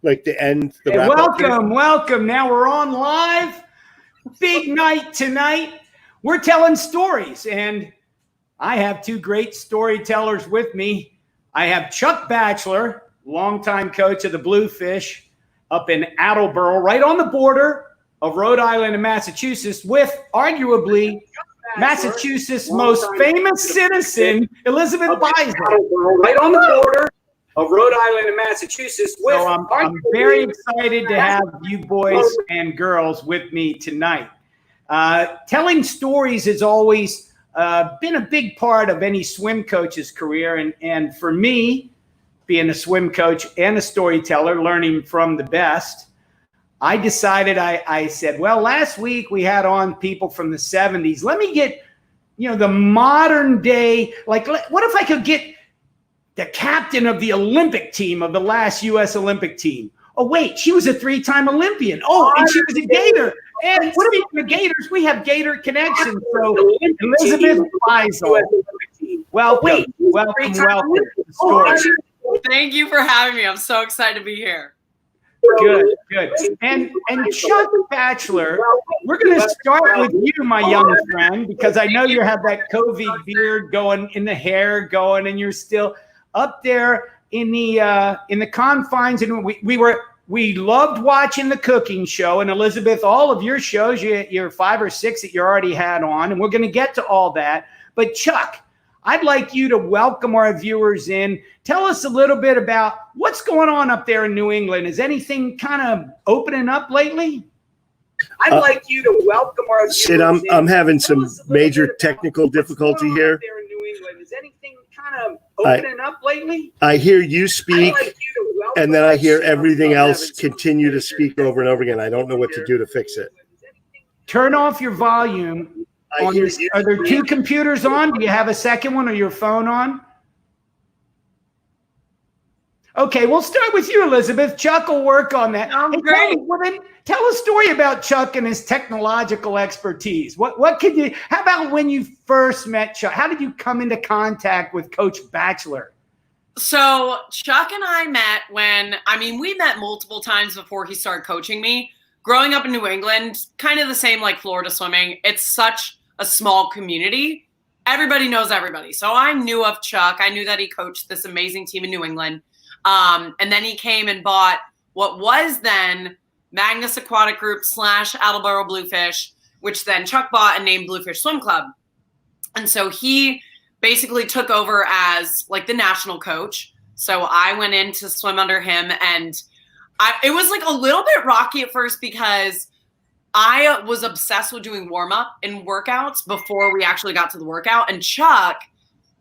like to end the Hey, wrap-up here? welcome. Now we're on live. Big night tonight. We're telling stories, and I have two great storytellers with me. I have Chuck Batchelor, longtime coach of the Bluefish up in Attleboro, right on the border of Rhode Island and Massachusetts, with arguably Massachusetts' most famous citizen, Elizabeth Beisel, right on the border of Rhode Island and Massachusetts. So I'm very excited to have you boys and girls with me tonight. Telling stories has always been a big part of any swim coach's career. And for me, being a swim coach and a storyteller, learning from the best, I decided, I said, well, last week we had on people from the 70s. Let me get, the modern day, like, what if I could get the captain of the Olympic team of the last U.S. Olympic team? Oh, wait, she was a 3-time Olympian. Oh, and she was a Gator. And speaking of Gators, we have Gator connections. So Elizabeth Beisel. Well, welcome to the story. Thank you for having me. I'm so excited to be here. Good. And Chuck Batchelor, we're going to start with you, my young friend, because I know you have that COVID beard going, in the hair going, and you're still up there in the confines. And we loved watching the cooking show. And Elizabeth, all of your shows, your 5 or 6 that you already had on, and we're going to get to all that. But Chuck, I'd like you to welcome our viewers in. Tell us a little bit about what's going on up there in New England. Is anything kind of opening up lately? I'd like you to welcome our viewers Sid, I'm having some major technical difficulty here. Up there in New England. Is anything kind of opening up lately? I hear you speak, and then I hear everything else continue to speak over and over again. I don't know what to do to fix it. Turn off your volume. Are there 2 computers on? Do you have a second one, or your phone on? Okay, we'll start with you, Elizabeth. Chuck will work on that. Great. Tell a story about Chuck and his technological expertise. How about when you first met Chuck? How did you come into contact with Coach Batchelor? So Chuck and I met we met multiple times before he started coaching me. Growing up in New England, kind of the same like Florida swimming. It's such a small community. Everybody knows everybody. So I knew of Chuck. I knew that he coached this amazing team in New England. And then he came and bought what was then Magnus Aquatic Group / Attleboro Bluefish, which then Chuck bought and named Bluefish Swim Club. And so he basically took over as like the national coach. So I went in to swim under him, and it was like a little bit rocky at first because I was obsessed with doing warm-up and workouts before we actually got to the workout. And Chuck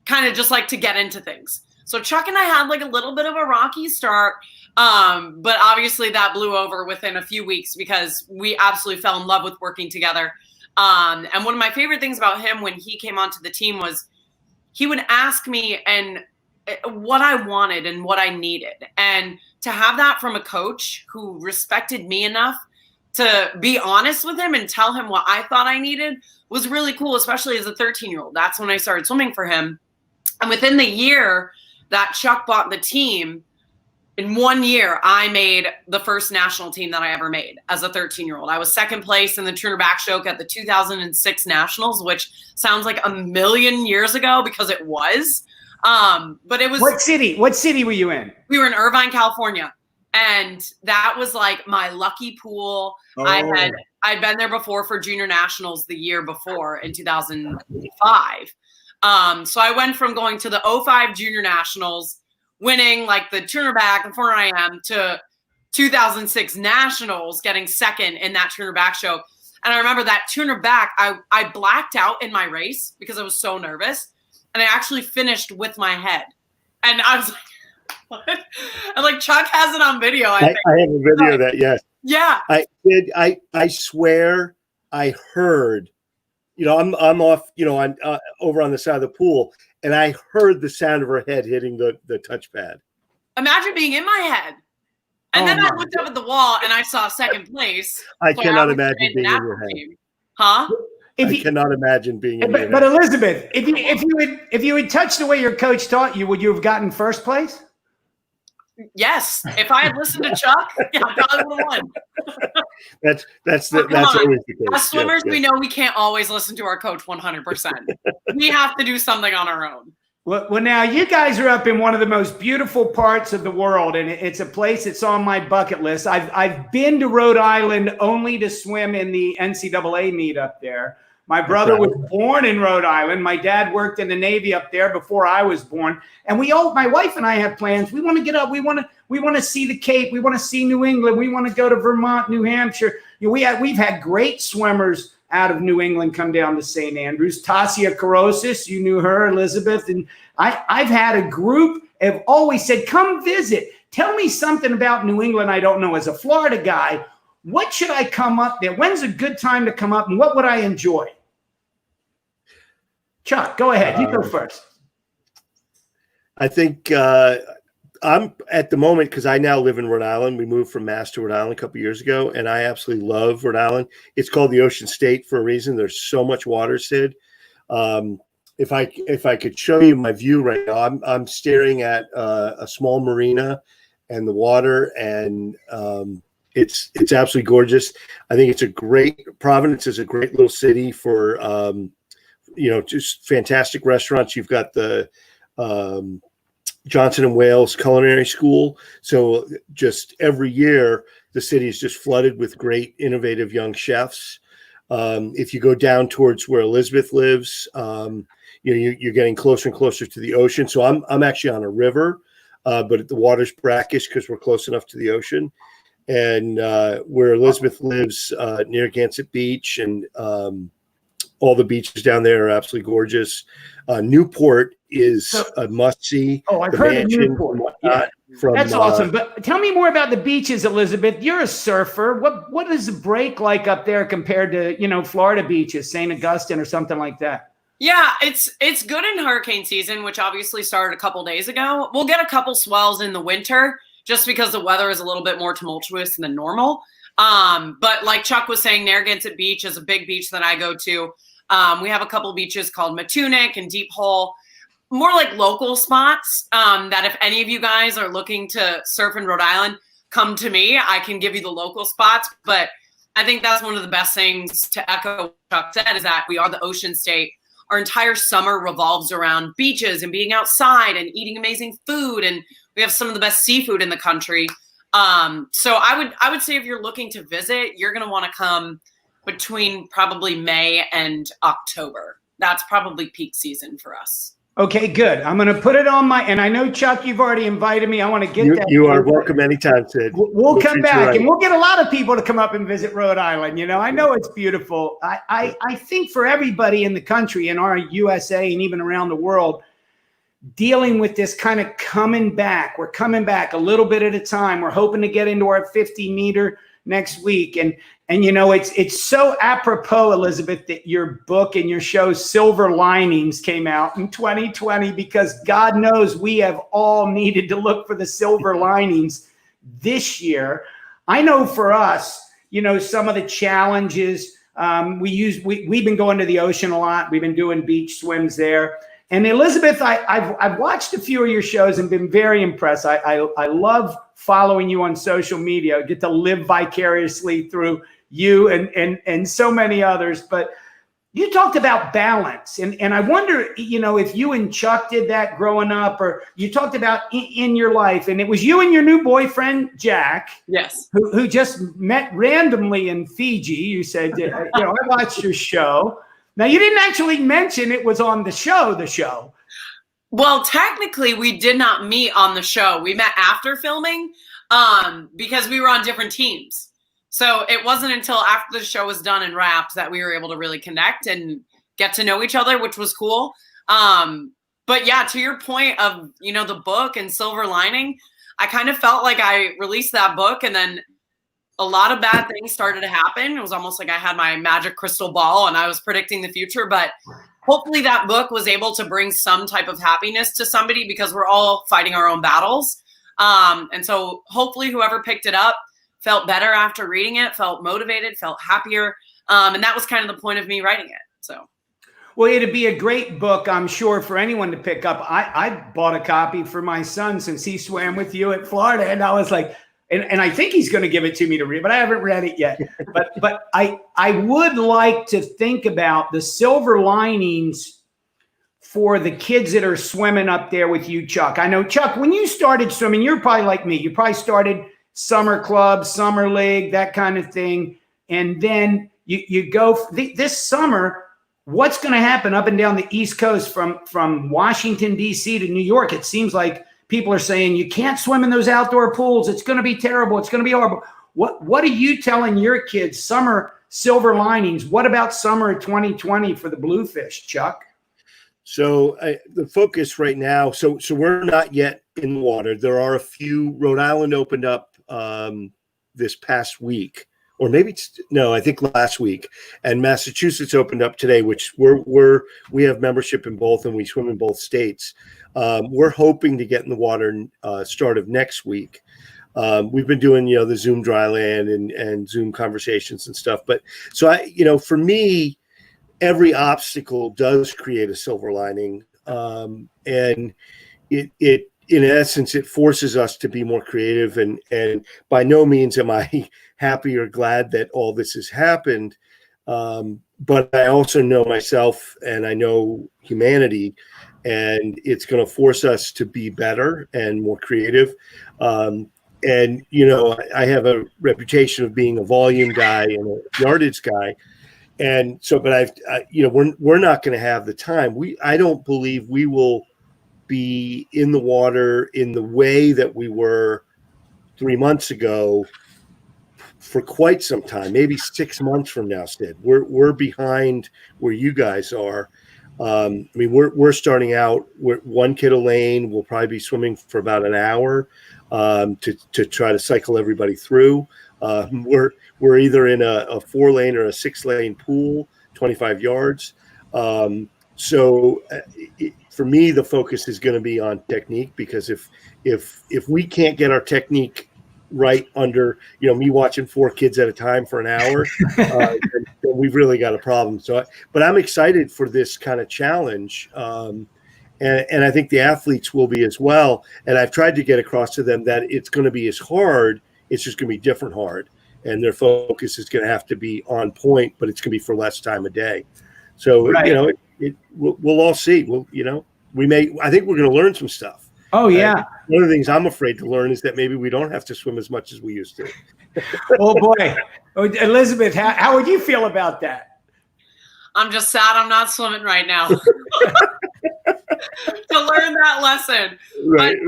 kind of just liked to get into things. So Chuck and I had like a little bit of a rocky start, but obviously that blew over within a few weeks because we absolutely fell in love with working together. And one of my favorite things about him when he came onto the team was he would ask me and what I wanted and what I needed. And to have that from a coach who respected me enough to be honest with him and tell him what I thought I needed was really cool, especially as a 13-year-old. That's when I started swimming for him. And within the year that Chuck bought the team, in 1 year, I made the first national team that I ever made as a 13-year-old. I was second place in the Turner Backstroke at the 2006 Nationals, which sounds like a million years ago because it was. But it was. What city were you in? We were in Irvine, California. And that was like my lucky pool. Oh. I'd been there before for junior nationals the year before in 2005. So I went from going to the 05 junior nationals, winning like the Turner Back and 400 IM, to 2006 nationals, getting second in that Turner Back show. And I remember that Turner Back, I blacked out in my race because I was so nervous. And I actually finished with my head. And I was like, what? And like Chuck has it on video. I have a video of that, yes. Yeah. I swear I heard, I'm off, I'm over on the side of the pool, and I heard the sound of her head hitting the touchpad. Imagine being in my head. And then I looked up at the wall and I saw second place. I cannot imagine being in your head. Huh? I cannot imagine being in your head. But Elizabeth, if you had touched the way your coach taught you, would you have gotten first place? Yes, if I had listened to Chuck, yeah, I probably would have won. That's always the case. As swimmers, yes. we know we can't always listen to our coach 100%. We have to do something on our own. Well, now you guys are up in one of the most beautiful parts of the world, and it's a place that's on my bucket list. I've been to Rhode Island only to swim in the NCAA meet up there. My brother was born in Rhode Island. My dad worked in the Navy up there before I was born. And my wife and I have plans. We want to get up. We want to see the Cape. We want to see New England. We want to go to Vermont, New Hampshire. We've had great swimmers out of New England come down to St. Andrews. Tasia Karosis, you knew her, Elizabeth. And I've had a group have always said, come visit. Tell me something about New England I don't know. As a Florida guy, what should I come up there? When's a good time to come up, and what would I enjoy? Chuck, go ahead. You go first. I think I'm at the moment, because I now live in Rhode Island. We moved from Mass to Rhode Island a couple of years ago, and I absolutely love Rhode Island. It's called the Ocean State for a reason. There's so much water, Sid. If I could show you my view right now, I'm staring at a small marina and the water, and it's absolutely gorgeous. I think Providence is a great little city for just fantastic restaurants. You've got the Johnson and Wales Culinary School. So just every year, the city is just flooded with great, innovative young chefs. If you go down towards where Elizabeth lives, you're getting closer and closer to the ocean. So I'm actually on a river, but the water's brackish because we're close enough to the ocean. And where Elizabeth lives, Narragansett Beach, and all the beaches down there are absolutely gorgeous. Newport is a must-see. Oh, I've heard of Newport. Yeah. That's awesome. But tell me more about the beaches, Elizabeth. You're a surfer. What is the break like up there compared to, Florida beaches, St. Augustine or something like that? Yeah, it's good in hurricane season, which obviously started a couple days ago. We'll get a couple swells in the winter just because the weather is a little bit more tumultuous than normal. But like Chuck was saying, Narragansett Beach is a big beach that I go to. We have a couple beaches called Matunic and Deep Hole, more like local spots that if any of you guys are looking to surf in Rhode Island, come to me. I can give you the local spots. But I think that's one of the best things, to echo what Chuck said, is that we are the ocean state. Our entire summer revolves around beaches and being outside and eating amazing food. And we have some of the best seafood in the country. So I would say if you're looking to visit, you're going to want to come between probably May and October. That's probably peak season for us. Okay, good. I'm going to put it on and I know, Chuck, you've already invited me. I want to get that. You are welcome anytime, Sid. We'll come back and we'll get a lot of people to come up and visit Rhode Island. I know it's beautiful. I think for everybody in the country, in our USA and even around the world, dealing with this kind of coming back. We're coming back a little bit at a time. We're hoping to get into our 50-meter next week. And it's so apropos, Elizabeth, that your book and your show Silver Linings came out in 2020, because God knows we have all needed to look for the silver linings this year. I know for us, some of the challenges we've been going to the ocean a lot. We've been doing beach swims there. And Elizabeth, I've watched a few of your shows and been very impressed. I love following you on social media. I get to live vicariously through you and so many others. But you talked about balance. And I wonder, if you and Chuck did that growing up, or you talked about in your life, and it was you and your new boyfriend, Jack. Yes. Who just met randomly in Fiji. You said, I watched your show. Now, you didn't actually mention it was on the show. Well, technically, we did not meet on the show. We met after filming because we were on different teams. So it wasn't until after the show was done and wrapped that we were able to really connect and get to know each other, which was cool. But yeah, to your point of, the book and Silver Lining, I kind of felt like I released that book and then a lot of bad things started to happen. It was almost like I had my magic crystal ball and I was predicting the future, but hopefully that book was able to bring some type of happiness to somebody, because we're all fighting our own battles. And so hopefully whoever picked it up felt better after reading it, felt motivated, felt happier. And that was kind of the point of me writing it. So. Well, it'd be a great book, I'm sure, for anyone to pick up. I bought a copy for my son since he swam with you at Florida, and I was like, and I think he's going to give it to me to read, but I haven't read it yet. But I would like to think about the silver linings for the kids that are swimming up there with you, Chuck. I know, Chuck, when you started swimming, you're probably like me. You probably started summer club, summer league, that kind of thing, and then you go this summer. What's going to happen up and down the East Coast from Washington, D.C. to New York? It seems like people are saying you can't swim in those outdoor pools. It's going to be terrible. It's going to be horrible. What are you telling your kids? Summer silver linings. What about summer 2020 for the Bluefish, Chuck? So the focus right now, so we're not yet in the water. There are a few. Rhode Island opened up this past week. Or maybe I think last week, and Massachusetts opened up today, which we have membership in both, and we swim in both states. We're hoping to get in the water start of next week. We've been doing the Zoom dryland and Zoom conversations and stuff. But so for me, every obstacle does create a silver lining, and it in essence it forces us to be more creative. And by no means am I happy or glad that all this has happened. But I also know myself and I know humanity, and it's going to force us to be better and more creative. And, I have a reputation of being a volume guy and a yardage guy. And so, but we're not going to have the time. I don't believe we will be in the water in the way that we were 3 months ago for quite some time, maybe 6 months from now, Sid. We're behind where you guys are. We're starting out. One kid a lane. We'll probably be swimming for about an hour to try to cycle everybody through. We're either in a 4-lane or a 6-lane pool, 25 yards. For me, the focus is going to be on technique, because if we can't get our technique right under me watching 4 kids at a time for an hour, then we've really got a problem. But I'm excited for this kind of challenge, and I think the athletes will be as well. And I've tried to get across to them that it's going to be as hard. It's just going to be different hard, and their focus is going to have to be on point, but it's going to be for less time a day. So right. We'll all see. I think we're going to learn some stuff. Oh, yeah. One of the things I'm afraid to learn is that maybe we don't have to swim as much as we used to. Oh, boy. Elizabeth, how would you feel about that? I'm just sad I'm not swimming right now to learn that lesson. Right.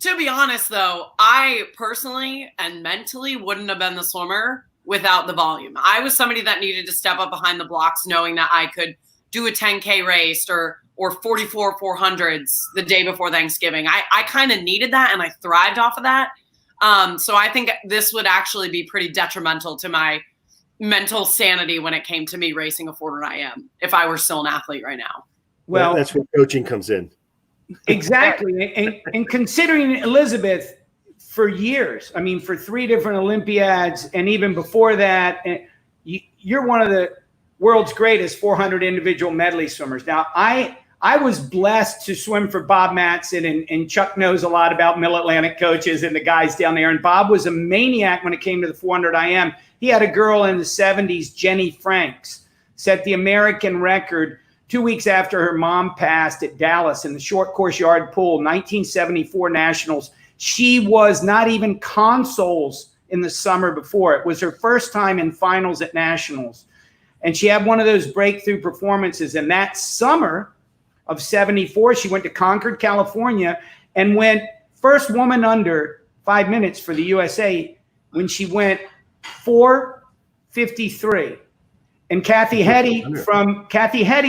To be honest, though, I personally and mentally wouldn't have been the swimmer without the volume. I was somebody that needed to step up behind the blocks knowing that I could do a 10K race or 44 400s the day before Thanksgiving. I kind of needed that, and I thrived off of that. So I think this would actually be pretty detrimental to my mental sanity when it came to me racing a 400 IM if I were still an athlete right now. Well, that's where coaching comes in. Exactly. And considering Elizabeth for years, for 3 different Olympiads, and even before that, you're one of the world's greatest 400 individual medley swimmers. Now, I was blessed to swim for Bob Matson, and Chuck knows a lot about Mid-Atlantic coaches and the guys down there. And Bob was a maniac when it came to the 400 IM. He had a girl in the 70s, Jenny Franks, set the American record 2 weeks after her mom passed at Dallas in the short course yard pool, 1974 Nationals. She was not even consoles in the summer before. It was her first time in finals at Nationals. And she had one of those breakthrough performances. And that summer of 74, she went to Concord, California, and went first woman under 5 minutes for the USA when she went 4:53. And Kathy Heddy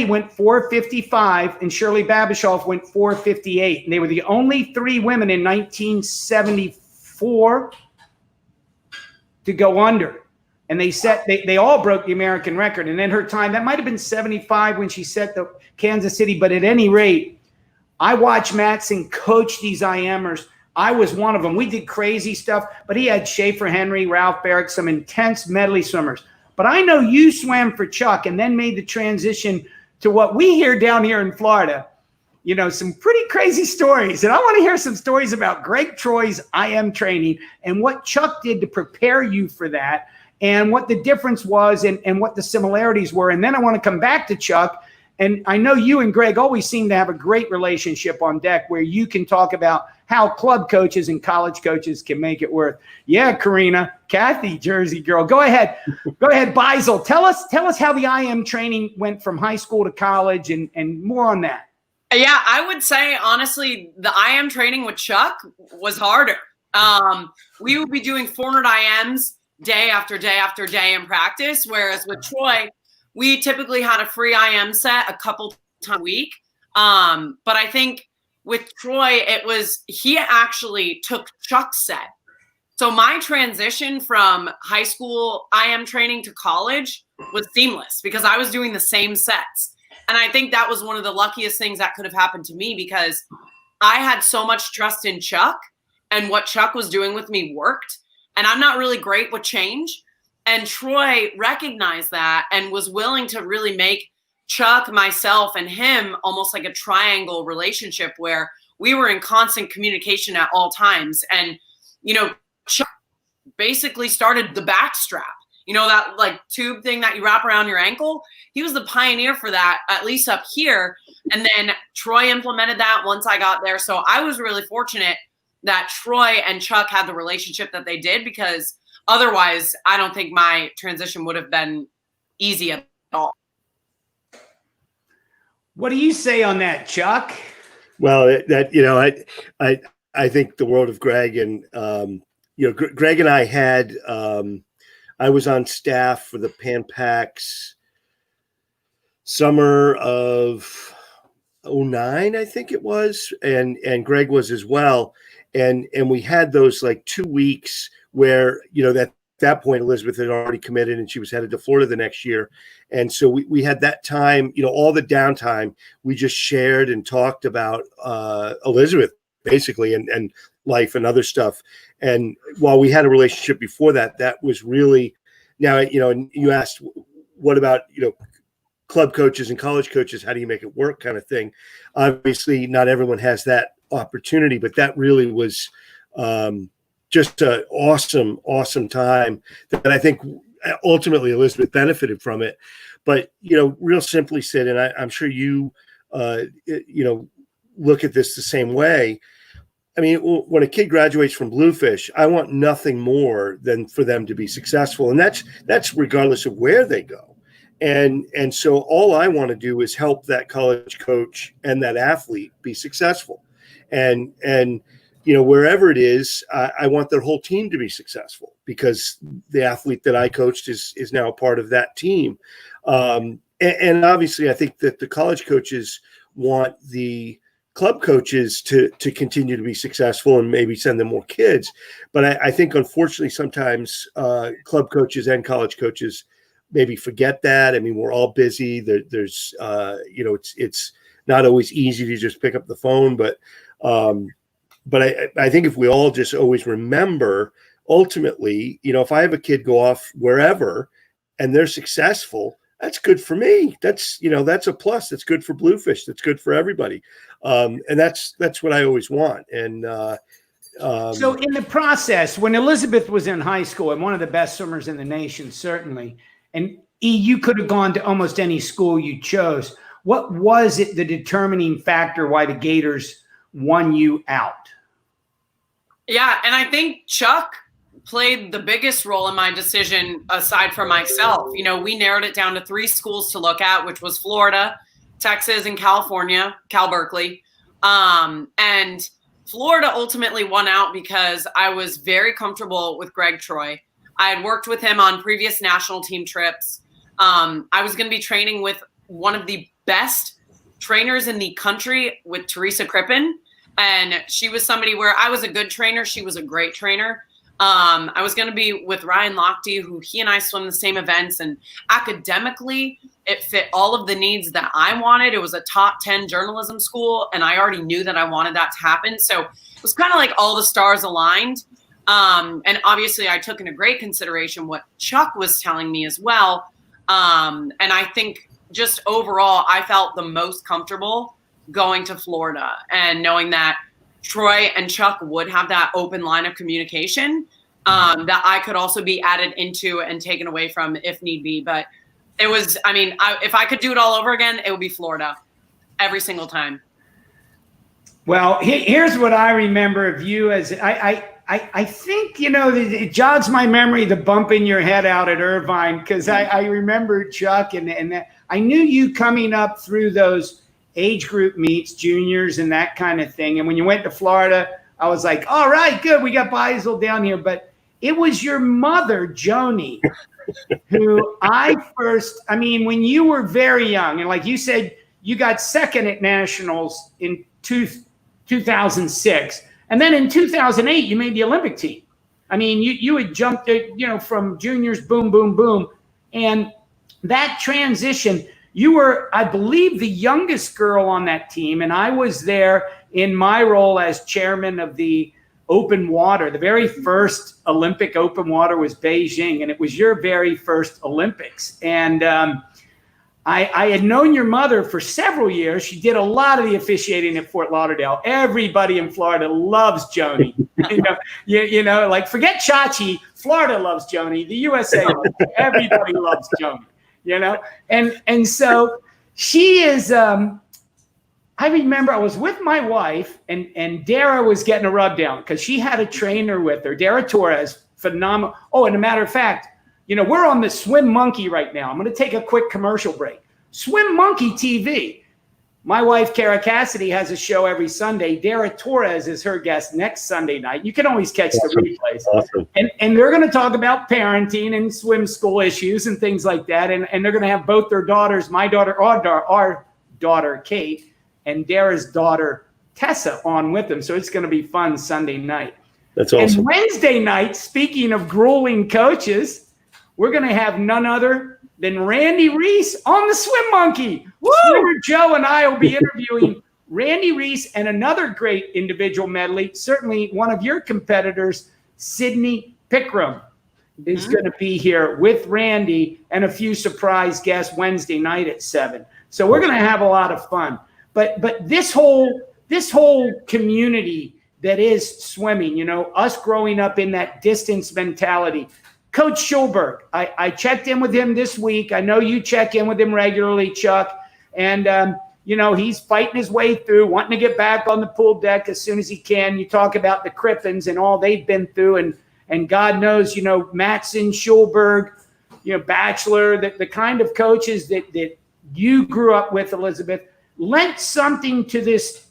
went 4:55, and Shirley Babishoff went 4:58. And they were the only 3 women in 1974 to go under. And they all broke the American record. And then her time, that might have been 75 when she set the Kansas City. But at any rate, I watched Matson coach these IMers. I was one of them. We did crazy stuff, but he had Schaefer Henry, Ralph Barrick, some intense medley swimmers. But I know you swam for Chuck and then made the transition to what we hear down here in Florida, you know, some pretty crazy stories. And I want to hear some stories about Greg Troy's IM training and what Chuck did to prepare you for that and what the difference was and what the similarities were. And then I want to come back to Chuck. And I know you and Greg always seem to have a great relationship on deck where you can talk about how club coaches and college coaches can make it work. Yeah, Karina, Kathy, Jersey girl. Go ahead. Go ahead, Beisel. Tell us how the IM training went from high school to college and more on that. Yeah, I would say, honestly, the IM training with Chuck was harder. We would be doing 400 IMs day after day after day in practice, whereas with Troy, we typically had a free IM set a couple times a week. But I think with Troy, he actually took Chuck's set. So my transition from high school IM training to college was seamless because I was doing the same sets. And I think that was one of the luckiest things that could have happened to me because I had so much trust in Chuck and what Chuck was doing with me worked. And I'm not really great with change. And Troy recognized that and was willing to really make Chuck, myself, and him almost like a triangle relationship where we were in constant communication at all times. And, you know, Chuck basically started the back strap. You know, that like tube thing that you wrap around your ankle? He was the pioneer for that, at least up here. And then Troy implemented that once I got there. So I was really fortunate that Troy and Chuck had the relationship that they did because otherwise I don't think my transition would have been easy at all. What do you say on that, Chuck? Well, I think the world of Greg and, Greg and I had, I was on staff for the Pan Pacs summer of 2009, I think it was. And Greg was as well. And we had those like 2 weeks where, at that point, Elizabeth had already committed and she was headed to Florida the next year. And so we had that time, all the downtime, we just shared and talked about Elizabeth basically and life and other stuff. And while we had a relationship before that, that was really now, and you asked, what about, club coaches and college coaches, how do you make it work kind of thing? Obviously, not everyone has that opportunity, but that really was just an awesome, awesome time that I think ultimately Elizabeth benefited from it. But, real simply, Sid, and I'm sure you, look at this the same way. I mean, when a kid graduates from Bluefish, I want nothing more than for them to be successful. And that's regardless of where they go. And so all I want to do is help that college coach and that athlete be successful. And wherever it is, I want their whole team to be successful because the athlete that I coached is now a part of that team. And obviously, I think that the college coaches want the club coaches to continue to be successful and maybe send them more kids. But I think, unfortunately, sometimes club coaches and college coaches maybe forget that. I mean, we're all busy. There's it's not always easy to just pick up the phone. But I think if we all just always remember, ultimately, if I have a kid go off wherever and they're successful, that's good for me. That's a plus. That's good for Bluefish. That's good for everybody. And that's what I always want. And so in the process, when Elizabeth was in high school and one of the best swimmers in the nation, certainly, and you could have gone to almost any school you chose. What was it the determining factor why the Gators won you out? Yeah, and I think Chuck played the biggest role in my decision aside from myself. We narrowed it down to 3 schools to look at, which was Florida, Texas, and California, Cal Berkeley. And Florida ultimately won out because I was very comfortable with Greg Troy. I had worked with him on previous national team trips. I was going to be training with one of the best trainers in the country with Teresa Crippen. And she was somebody where I was a good trainer. She was a great trainer. I was going to be with Ryan Lochte, who he and I swim the same events. And academically, it fit all of the needs that I wanted. It was a top 10 journalism school, and I already knew that I wanted that to happen. So it was kind of like all the stars aligned. And obviously, I took into great consideration what Chuck was telling me as well. And I think just overall, I felt the most comfortable going to Florida and knowing that Troy and Chuck would have that open line of communication that I could also be added into and taken away from if need be. But it was, I mean, if I could do it all over again, it would be Florida every single time. Well, here's what I remember of you as I think, you know, it jogs my memory, the bumping your head out at Irvine, because I remember Chuck and I knew you coming up through those age group meets, juniors and that kind of thing. And when you went to Florida, I was like, all right, good. We got Beisel down here. But it was your mother, Joni, who I mean, when you were very young, and like you said, you got second at nationals in 2006. And then in 2008, you made the Olympic team. I mean, you had jumped, you know, from juniors, boom, boom, boom. And that transition, you were, I believe, the youngest girl on that team. And I was there in my role as chairman of the open water. The very first Olympic open water was Beijing, and it was your very first Olympics. And I had known your mother for several years. She did a lot of the officiating at Fort Lauderdale. Everybody in Florida loves Joni. you know, like forget Chachi. Florida loves Joni. The USA loves her. Everybody loves Joni. You know, and so she is. I remember I was with my wife, and Dara was getting a rub down because she had a trainer with her, Dara Torres, phenomenal. Oh, and a matter of fact, you know, we're on the Swim Monkey right now. I'm going to take a quick commercial break. Swim Monkey TV. My wife, Kara Cassidy, has a show every Sunday. Dara Torres is her guest next Sunday night. You can always catch the replays. Awesome. And they're going to talk about parenting and swim school issues and things like that. And they're going to have both their daughters, my daughter, our daughter, Kate, and Dara's daughter, Tessa, on with them. So it's going to be fun Sunday night. That's awesome. And Wednesday night, speaking of grueling coaches, we're going to have none other than Randy Reese on the Swim Monkey. Swimmer Joe and I will be interviewing Randy Reese and another great individual medley. Certainly one of your competitors, Sydney Pickram, is going to be here with Randy and a few surprise guests Wednesday night at 7. So we're going to have a lot of fun. But this whole community that is swimming, you know, us growing up in that distance mentality. Coach Schulberg, I checked in with him this week. I know you check in with him regularly, Chuck. And, you know, he's fighting his way through, wanting to get back on the pool deck as soon as he can. You talk about the Crippins and all they've been through. And God knows, you know, Matson, Schulberg, you know, Batchelor, the kind of coaches that you grew up with, Elizabeth, lent something to this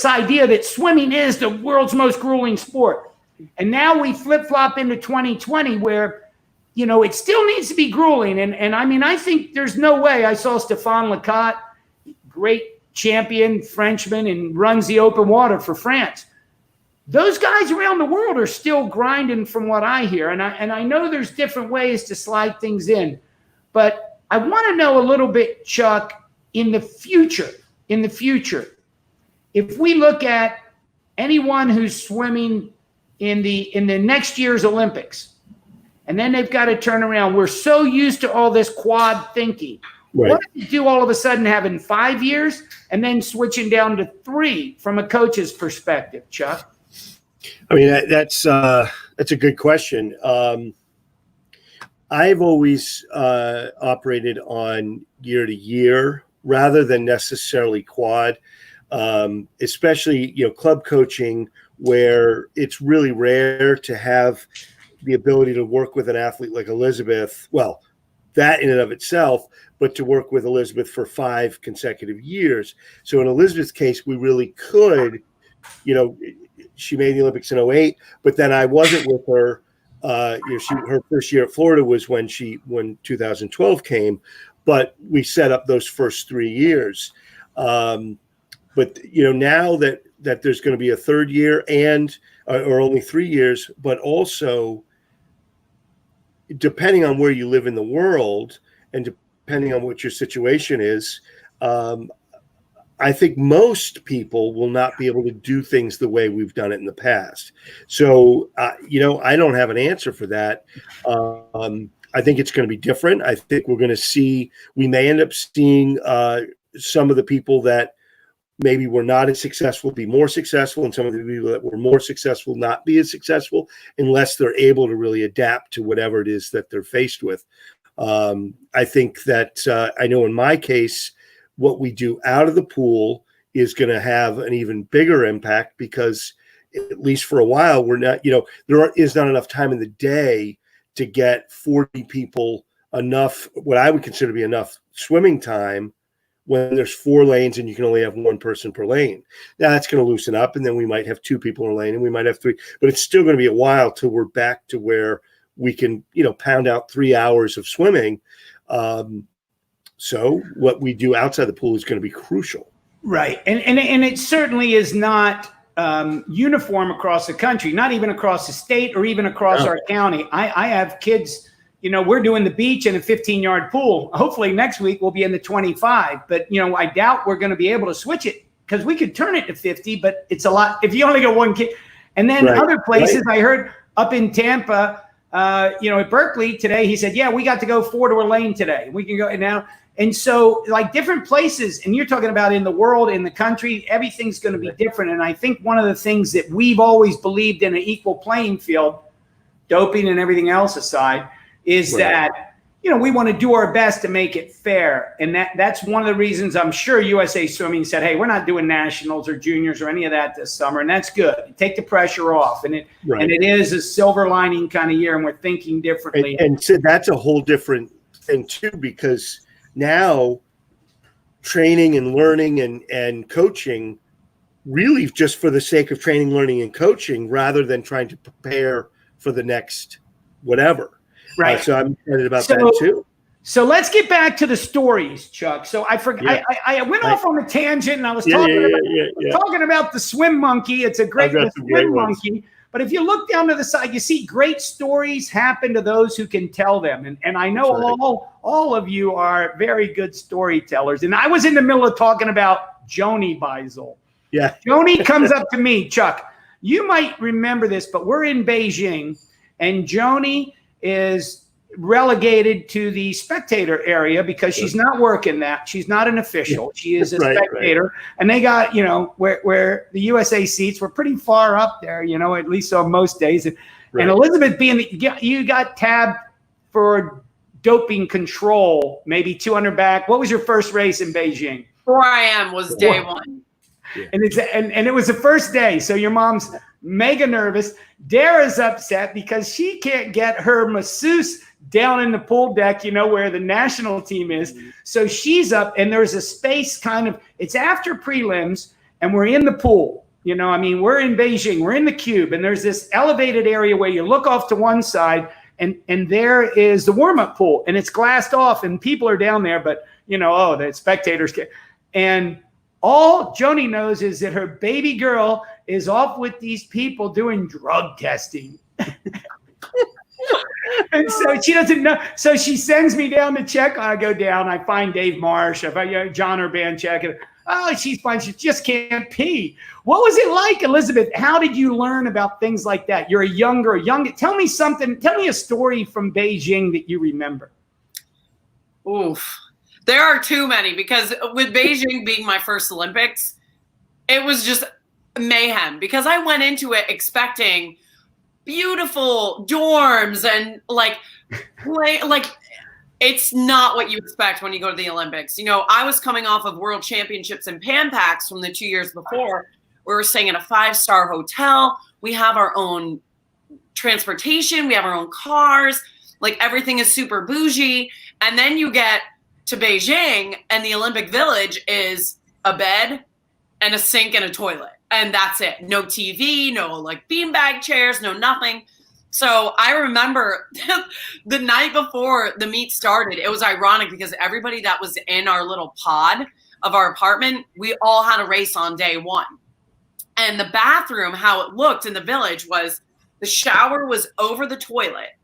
idea that swimming is the world's most grueling sport. And now we flip-flop into 2020 where, you know, it still needs to be grueling. And I mean, I think there's no way. I saw Stéphane Lecotte, great champion Frenchman, and runs the open water for France. Those guys around the world are still grinding from what I hear. And I know there's different ways to slide things in. But I want to know a little bit, Chuck, in the future, if we look at anyone who's swimming in the next year's Olympics, and then they've got to turn around. We're so used to all this quad thinking. Right. What do you do all of a sudden having 5 years and then switching down to 3 from a coach's perspective, Chuck? I mean, that's a good question. I've always operated on year to year rather than necessarily quad, especially, you know, club coaching, where it's really rare to have the ability to work with an athlete like Elizabeth. Well, that in and of itself, but to work with Elizabeth for 5 consecutive years. So in Elizabeth's case, we really could, you know, she made the Olympics in 2008, but then I wasn't with her. You know, her first year at Florida was when 2012 came, but we set up those first 3 years. But, you know, now that there's going to be a 3rd year or only 3 years, but also depending on where you live in the world and depending on what your situation is, I think most people will not be able to do things the way we've done it in the past. So, you know, I don't have an answer for that. I think it's going to be different. I think we may end up seeing some of the people that maybe were not as successful be more successful, and some of the people that were more successful not be as successful unless they're able to really adapt to whatever it is that they're faced with. I think that I know in my case, what we do out of the pool is going to have an even bigger impact because at least for a while, we're not, there is not enough time in the day to get 40 people enough, what I would consider to be enough swimming time when there's 4 lanes and you can only have 1 person per lane. Now that's going to loosen up, and then we might have 2 people in a lane and we might have 3, but it's still going to be a while till we're back to where we can, pound out 3 hours of swimming. So what we do outside the pool is going to be crucial. Right. And it certainly is not uniform across the country, not even across the state or even across our county. I have kids, we're doing the beach in a 15-yard pool. Hopefully next week we'll be in the 25, but I doubt we're going to be able to switch it because we could turn it to 50, but it's a lot if you only got 1 kid. And then other places I heard up in Tampa, at Berkeley today, he said, yeah, we got to go 4 to a lane today. We can go now. And so like different places, and you're talking about in the world, in the country, everything's going to be different. And I think one of the things that we've always believed in an equal playing field, doping and everything else aside, is that, we want to do our best to make it fair. And that's one of the reasons I'm sure USA Swimming said, hey, we're not doing nationals or juniors or any of that this summer. And that's good. Take the pressure off. And it is a silver lining kind of year, and we're thinking differently. And so that's a whole different thing too, because now training and learning and coaching really just for the sake of training, learning, and coaching rather than trying to prepare for the next whatever. Right. So I'm excited about that too. So let's get back to the stories, Chuck. So I forgot. I went off on a tangent, and I was talking about the swim monkey. It's a great swim monkey. But if you look down to the side, you see great stories happen to those who can tell them. And I know all of you are very good storytellers. And I was in the middle of talking about Joni Beisel. Yeah. Joni comes up to me, Chuck. You might remember this, but we're in Beijing, and Joni is relegated to the spectator area because she's not working that. She's not an official. She is a spectator. And they got, where the USA seats were pretty far up there, at least on most days. And Elizabeth you got tabbed for doping control, maybe 200 back. What was your first race in Beijing? 4 a.m. was day 1. Yeah. And it was the first day. So your mom's mega nervous. Dara's upset because she can't get her masseuse down in the pool deck, where the national team is. So she's up, and there's a space it's after prelims, and we're in the pool. We're in Beijing, we're in the cube, and there's this elevated area where you look off to one side, and there is the warm-up pool, and it's glassed off, and people are down there, but, the spectators can't. And all Joni knows is that her baby girl is off with these people doing drug testing. And so she doesn't know. So she sends me down to check. I go down. I find Dave Marsh. I find John Urban checking. Oh, she's fine. She just can't pee. What was it like, Elizabeth? How did you learn about things like that? You're young. Tell me something. Tell me a story from Beijing that you remember. Oof. There are too many, because with Beijing being my first Olympics, it was just mayhem, because I went into it expecting beautiful dorms and it's not what you expect when you go to the Olympics. I was coming off of world championships in Pan Packs from the 2 years before. We were staying in a 5-star hotel. We have our own transportation. We have our own cars. Everything is super bougie. And then you get to Beijing, and the Olympic Village is a bed and a sink and a toilet. And that's it. No TV, no beanbag chairs, no nothing. So I remember the night before the meet started, it was ironic because everybody that was in our little pod of our apartment, we all had a race on day 1. And the bathroom, how it looked in the village was the shower was over the toilet,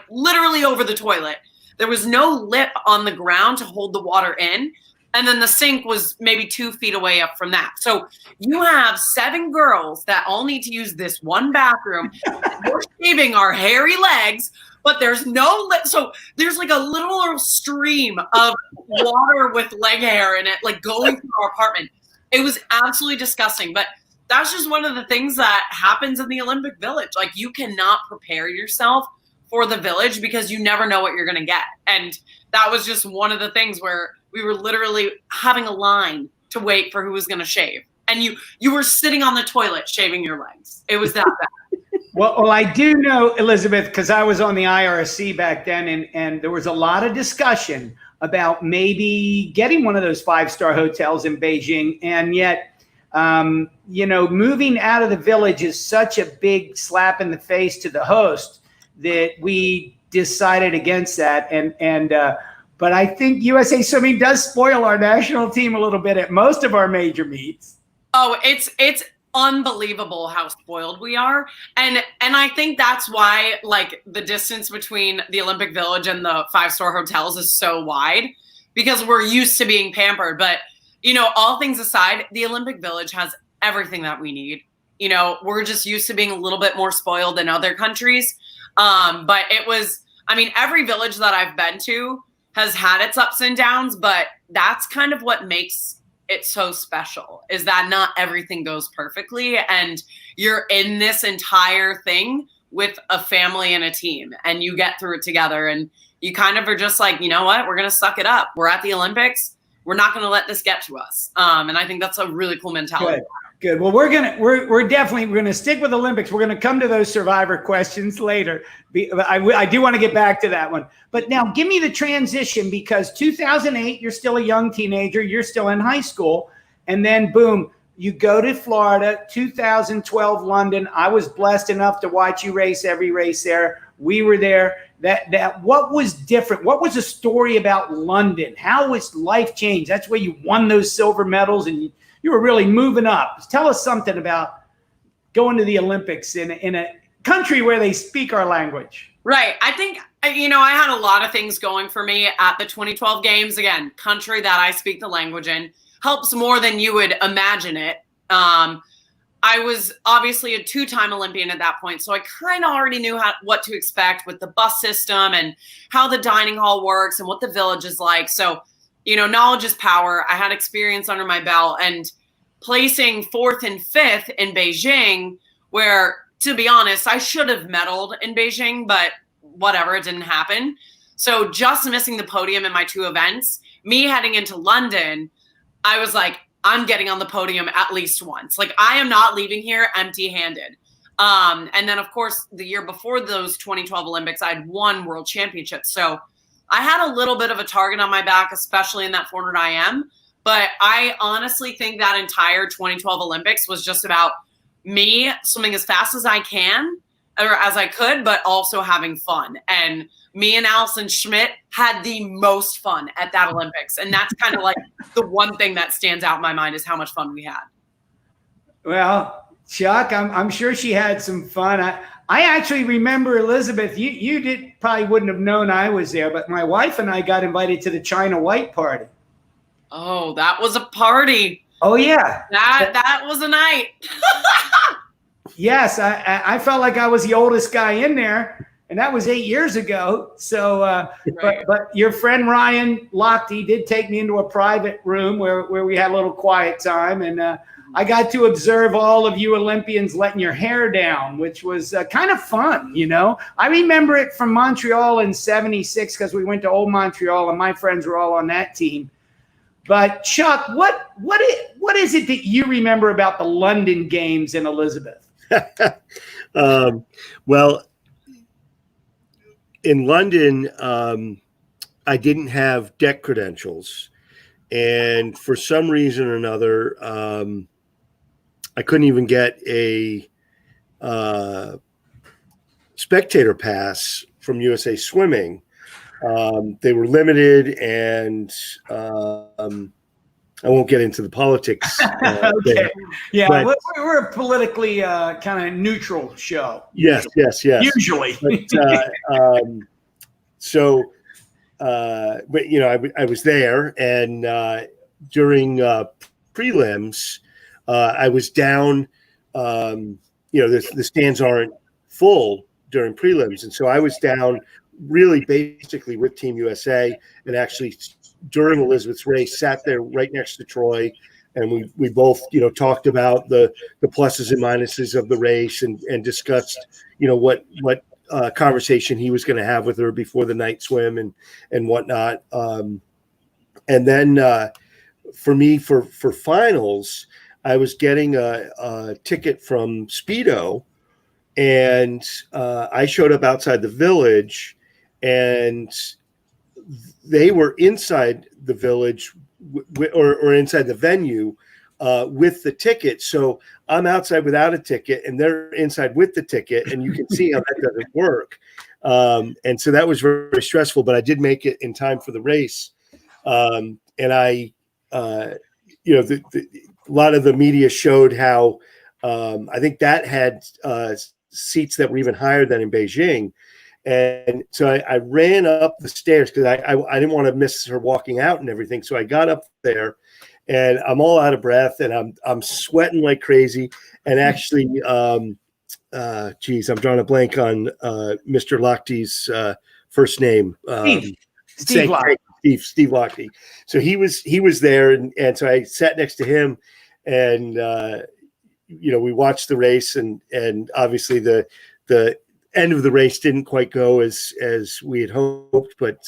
literally over the toilet. There was no lip on the ground to hold the water in. And then the sink was maybe 2 feet away up from that. So you have 7 girls that all need to use this one bathroom. We're shaving our hairy legs, but there's no so there's like a little stream of water with leg hair in it, like going through our apartment. It was absolutely disgusting. But that's just one of the things that happens in the Olympic Village. Like, you cannot prepare yourself for the Village because you never know what you're going to get. And that was just one of the things where we were literally having a line to wait for who was going to shave. And you were sitting on the toilet shaving your legs. It was that bad. Well, I do know, Elizabeth, because I was on the IRC back then, and there was a lot of discussion about maybe getting one of those 5-star hotels in Beijing. And yet, moving out of the Village is such a big slap in the face to the host that we decided against that. But I think USA Swimming does spoil our national team a little bit at most of our major meets. Oh, it's unbelievable how spoiled we are. And I think that's why, like, the distance between the Olympic Village and the 5-star hotels is so wide, because we're used to being pampered. But, all things aside, the Olympic Village has everything that we need. We're just used to being a little bit more spoiled than other countries. But it was, every village that I've been to has had its ups and downs, but that's kind of what makes it so special, is that not everything goes perfectly, and you're in this entire thing with a family and a team, and you get through it together, and you kind of are just like, you know what, we're going to suck it up. We're at the Olympics. We're not going to let this get to us. And I think that's a really cool mentality. Good. Well, we're definitely going to stick with Olympics. We're going to come to those Survivor questions later. I do want to get back to that one. But now give me the transition, because 2008, you're still a young teenager. You're still in high school. And then, boom, you go to Florida, 2012 London. I was blessed enough to watch you race every race there. We were there. That what was different? What was the story about London? How was life changed? That's where you won those silver medals, and you were really moving up. Tell us something about going to the Olympics in a country where they speak our language. Right. I think, I had a lot of things going for me at the 2012 games. Again, country that I speak the language in helps more than you would imagine it. I was obviously a 2-time Olympian at that point, so I kind of already knew what to expect with the bus system and how the dining hall works and what the Village is like. So, knowledge is power. I had experience under my belt, and placing 4th and 5th in Beijing, where, to be honest, I should have medaled in Beijing, but whatever, it didn't happen. So just missing the podium in my 2 events, me heading into London, I was like, I'm getting on the podium at least once. Like, I am not leaving here empty-handed. And then, of course, the year before those 2012 Olympics, I'd won world championships. So I had a little bit of a target on my back, especially in that 400 IM. But I honestly think that entire 2012 Olympics was just about me swimming as fast as I can, or as I could, but also having fun. And me and Allison Schmidt had the most fun at that Olympics. And that's kind of like the one thing that stands out in my mind, is how much fun we had. Well, Chuck, I'm sure she had some fun. I actually remember, Elizabeth, you probably wouldn't have known I was there, but my wife and I got invited to the China White party. Oh, that was a party. Oh, yeah. That was a night. Yes, I felt like I was the oldest guy in there, and that was 8 years ago. So, right. but your friend Ryan Lochte did take me into a private room where we had a little quiet time, and I got to observe all of you Olympians letting your hair down, which was kind of fun, I remember it from Montreal in '76, because we went to Old Montreal, and my friends were all on that team. But Chuck, what is it that you remember about the London Games in Elizabeth? Well, in London, I didn't have deck credentials, and for some reason or another, I couldn't even get a spectator pass from USA Swimming. They were limited, and I won't get into the politics. Okay. There. Yeah, But we're a politically kind of neutral show. Yes. Usually. But I was there, and during prelims, I was down. The stands aren't full during prelims, and so I was down really basically with Team USA, and actually during Elizabeth's race sat there right next to Troy, and we both talked about the pluses and minuses of the race, and discussed what conversation he was going to have with her before the night swim and whatnot. And then for me for finals, I was getting a ticket from Speedo, and I showed up outside the village, and they were inside the village or inside the venue with the ticket. So I'm outside without a ticket, and they're inside with the ticket, and you can see how that doesn't work. And so that was very, very stressful, but I did make it in time for the race. And I, a lot of the media showed how I think that had seats that were even higher than in Beijing. And so I ran up the stairs because I didn't want to miss her walking out and everything. So I got up there, and I'm all out of breath, and I'm sweating like crazy. And actually, I'm drawing a blank on Mr. Lochtey's first name. Steve Lochte. Steve Lochte. So he was there, and so I sat next to him, and we watched the race, and obviously the end of the race didn't quite go as we had hoped, but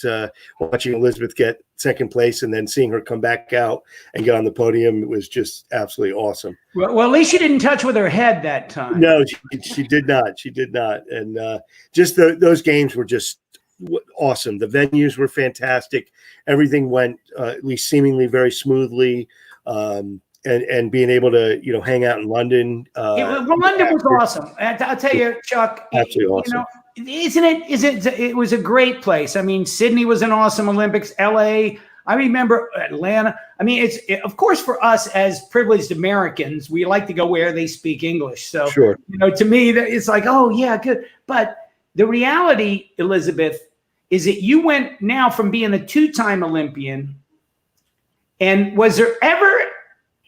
watching Elizabeth get second place and then seeing her come back out and get on the podium, it was just absolutely awesome. Well, at least she didn't touch with her head that time. No, she did not. She did not. And just those games were just awesome. The venues were fantastic. Everything went at least seemingly very smoothly. And being able to hang out in London. London was awesome. I'll tell you, Chuck. Absolutely awesome. It was a great place. I mean, Sydney was an awesome Olympics. LA. I remember Atlanta. I mean, of course for us as privileged Americans, we like to go where they speak English. So sure. To me, it's like, oh yeah, good. But the reality, Elizabeth, is that you went now from being a two-time Olympian, and was there ever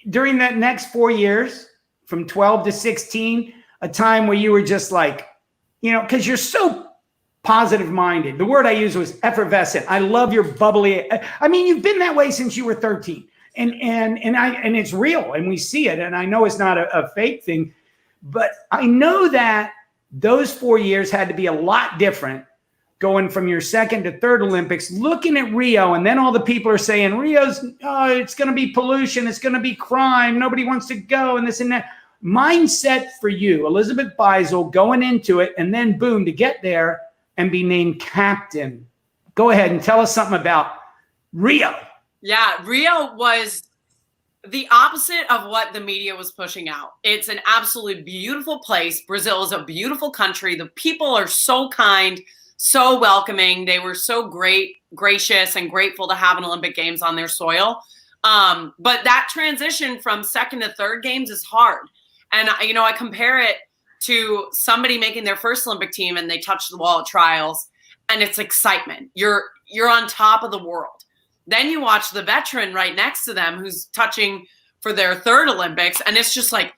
during that next 4 years, from 12 to 16, a time where you were just like, because you're so positive-minded. The word I used was effervescent. I love your bubbly. I mean, you've been that way since you were 13, and it's real, and we see it. And I know it's not a fake thing, but I know that those 4 years had to be a lot different, going from your second to third Olympics, looking at Rio, and then all the people are saying Rio's, it's going to be pollution, it's going to be crime, nobody wants to go, and this and that. Mindset for you, Elizabeth Beisel, going into it, and then boom, to get there and be named captain. Go ahead and tell us something about Rio. Yeah, Rio was the opposite of what the media was pushing out. It's an absolutely beautiful place. Brazil is a beautiful country. The people are so kind, so welcoming. They were so gracious, and grateful to have an Olympic Games on their soil. But that transition from second to third games is hard. And, I compare it to somebody making their first Olympic team and they touch the wall at trials, and it's excitement. You're on top of the world. Then you watch the veteran right next to them who's touching for their third Olympics, and it's just like,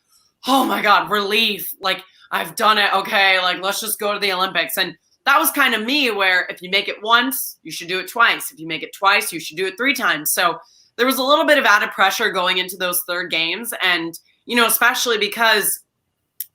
oh my God, relief. Like, I've done it. Okay, like, let's just go to the Olympics. And that was kind of me, where if you make it once, you should do it twice. If you make it twice, you should do it 3 times. So there was a little bit of added pressure going into those third games. And, especially because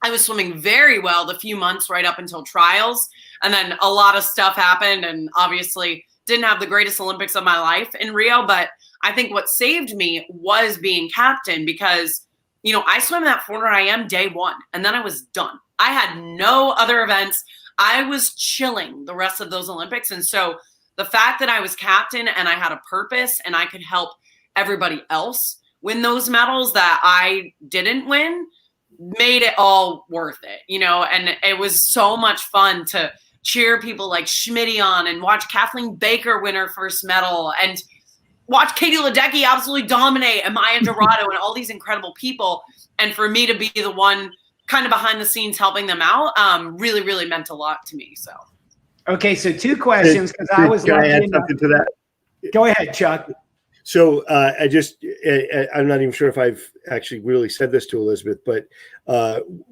I was swimming very well the few months right up until trials. And then a lot of stuff happened, and obviously didn't have the greatest Olympics of my life in Rio. But I think what saved me was being captain, because, I swam that 400 IM day 1, and then I was done. I had no other events. I was chilling the rest of those Olympics. And so the fact that I was captain and I had a purpose and I could help everybody else win those medals that I didn't win made it all worth it, and it was so much fun to cheer people like Schmitty on and watch Kathleen Baker win her first medal and watch Katie Ledecky absolutely dominate, and Maya Dorado and all these incredible people. And for me to be the one kind of behind the scenes helping them out, really, really meant a lot to me. So, okay, so 2 questions, because I was lucky enough. Something to that? Go ahead, Chuck. So I'm not even sure if I've actually really said this to Elizabeth, but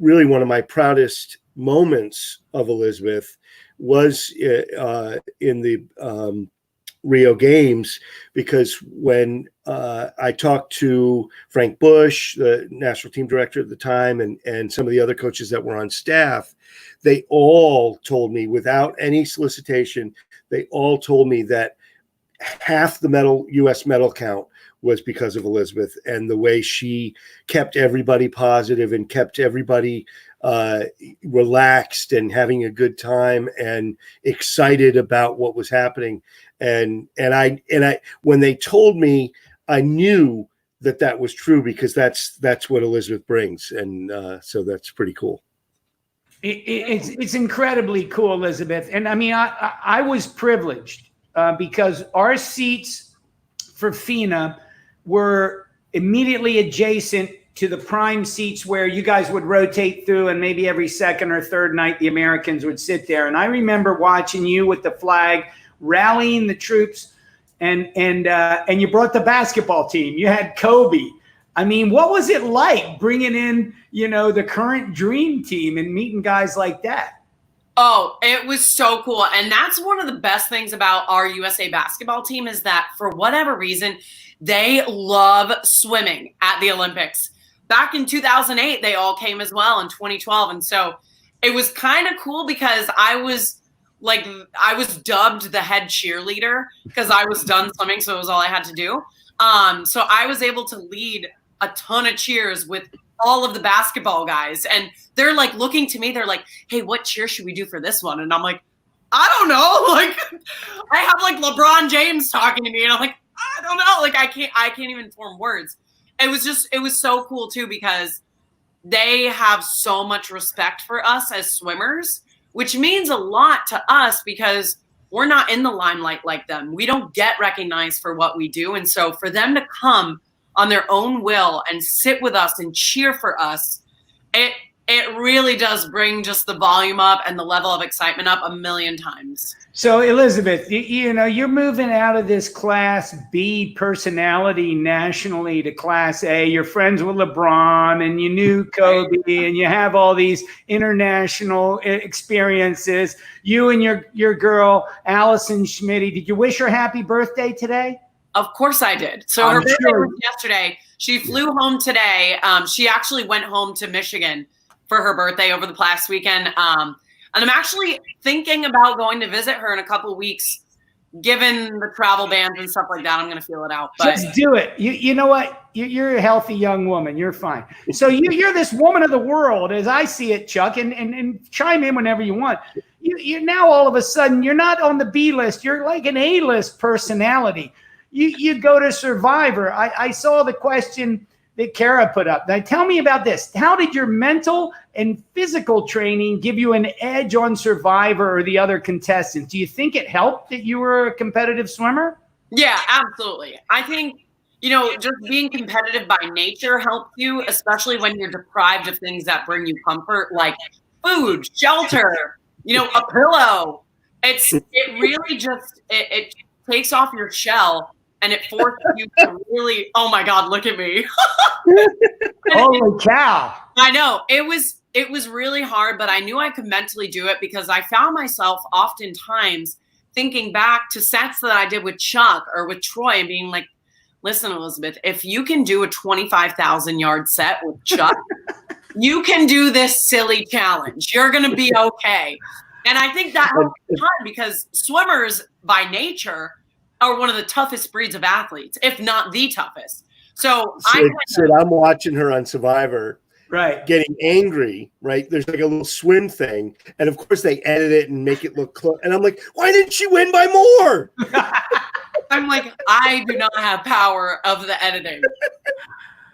really one of my proudest moments of Elizabeth was in the Rio Games, because when I talked to Frank Bush, the national team director at the time, and some of the other coaches that were on staff, they all told me, without any solicitation, they all told me that half the U.S. medal count was because of Elizabeth and the way she kept everybody positive and kept everybody relaxed and having a good time and excited about what was happening. And I when they told me, I knew that was true, because that's what Elizabeth brings, and so that's pretty cool. It's incredibly cool, Elizabeth. And I mean, I was privileged because our seats for FINA were immediately adjacent to the prime seats where you guys would rotate through, and maybe every second or third night the Americans would sit there. And I remember watching you with the flag, rallying the troops, and you brought the basketball team. You had Kobe. I mean, what was it like bringing in, the current dream team and meeting guys like that? Oh, it was so cool. And that's one of the best things about our USA basketball team, is that for whatever reason, they love swimming at the Olympics. Back in 2008, they all came as well, in 2012. And so it was kind of cool, because I was dubbed the head cheerleader because I was done swimming. So it was all I had to do. So I was able to lead a ton of cheers with all of the basketball guys. And they're like looking to me, they're like, hey, what cheer should we do for this one? And I'm like, I don't know. Like, I have like LeBron James talking to me, and I'm like, I don't know. Like, I can't even form words. It was so cool too, because they have so much respect for us as swimmers, which means a lot to us, because we're not in the limelight like them. We don't get recognized for what we do. And so for them to come on their own will and sit with us and cheer for us, it really does bring just the volume up and the level of excitement up a million times. So Elizabeth, you're moving out of this Class B personality nationally to Class A. You're friends with LeBron, and you knew Kobe, and you have all these international experiences. You and your girl, Allison Schmidt, did you wish her happy birthday today? Of course I did. So her birthday was yesterday. She flew home today. She actually went home to Michigan for her birthday over the past weekend. And I'm actually thinking about going to visit her in a couple of weeks. Given the travel bans and stuff like that, I'm going to feel it out. But just do it. You know what? You're a healthy young woman. You're fine. So you're this woman of the world, as I see it, Chuck, and chime in whenever you want. You're now all of a sudden, you're not on the B list. You're like an A-list personality. You go to Survivor. I saw the question that Kara put up. Now, tell me about this. How did your mental and physical training give you an edge on Survivor or the other contestants? Do you think it helped that you were a competitive swimmer? Yeah, absolutely. I think, just being competitive by nature helps you, especially when you're deprived of things that bring you comfort, like food, shelter, a pillow. It really just, it takes off your shell. And it forced you to really, oh my God, look at me. Holy cow. I know. It was really hard, but I knew I could mentally do it, because I found myself oftentimes thinking back to sets that I did with Chuck or with Troy and being like, listen, Elizabeth, if you can do a 25,000 yard set with Chuck, you can do this silly challenge. You're going to be okay. And I think that helped a ton, because swimmers by nature are one of the toughest breeds of athletes, if not the toughest. So I'm watching her on Survivor, right, getting angry, right? There's like a little swim thing, and of course they edit it and make it look close. And I'm like, why didn't she win by more? I'm like, I do not have power of the editing,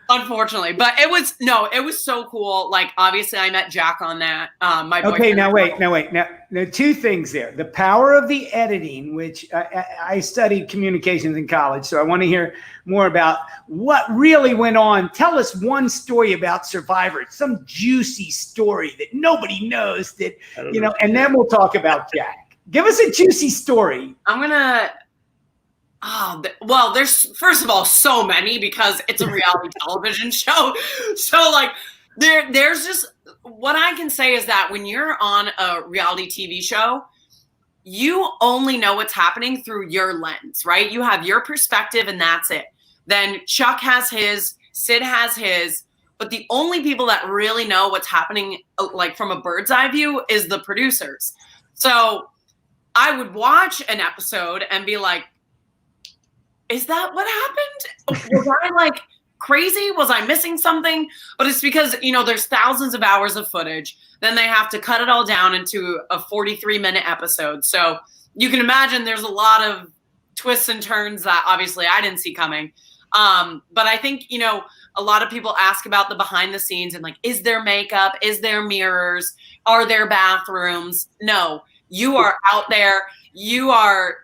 unfortunately. But it was so cool. Like, obviously I met Jack on that. My boyfriend. Okay, now wait. Now, two things there. The power of the editing, which I studied communications in college, so I want to hear more about what really went on. Tell us one story about Survivor, some juicy story that nobody knows that, and then we'll talk about Jack. Give us a juicy story. I'm going to Well, there's first of all so many because it's a reality television show. So like there's just what I can say is that when you're on a reality TV show, you only know what's happening through your lens, right? You have your perspective and that's it. Then Chuck has his, Sid has his, but the only people that really know what's happening like from a bird's eye view is the producers. So I would watch an episode and be like, is that what happened? Was I like crazy? Was I missing something? But it's because, there's thousands of hours of footage. Then they have to cut it all down into a 43-minute episode. So you can imagine there's a lot of twists and turns that obviously I didn't see coming. But I think, a lot of people ask about the behind the scenes and like, is there makeup? Is there mirrors? Are there bathrooms? No, you are out there. You are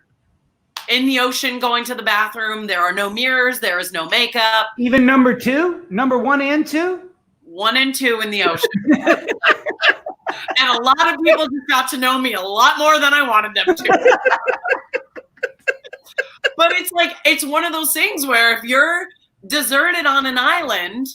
in the ocean going to the bathroom. There are no mirrors. There is no makeup. Even number 1 and 2? 1 and 2 in the ocean. And a lot of people just got to know me a lot more than I wanted them to. But it's like, it's one of those things where if you're deserted on an island,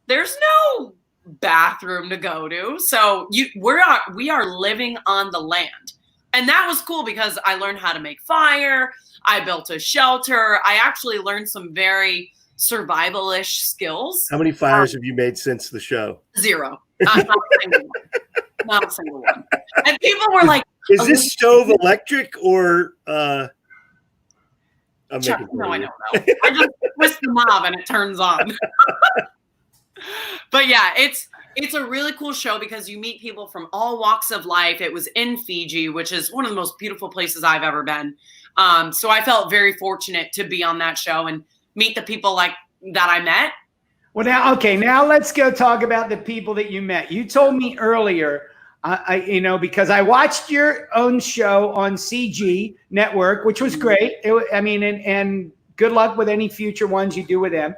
there's no bathroom to go to. So we are living on the land. And that was cool because I learned how to make fire. I built a shelter. I actually learned some very survival-ish skills. How many fires have you made since the show? 0. Not a single one. Not a single one. And people were like, is this stove electric or Chuck, no, I don't know. I just twist the knob and it turns on. But yeah, it's a really cool show because you meet people from all walks of life. It was in Fiji, which is one of the most beautiful places I've ever been. So I felt very fortunate to be on that show and meet the people like that I met. Well, now let's go talk about the people that you met. You told me earlier, because I watched your own show on CG Network, which was great. And good luck with any future ones you do with them.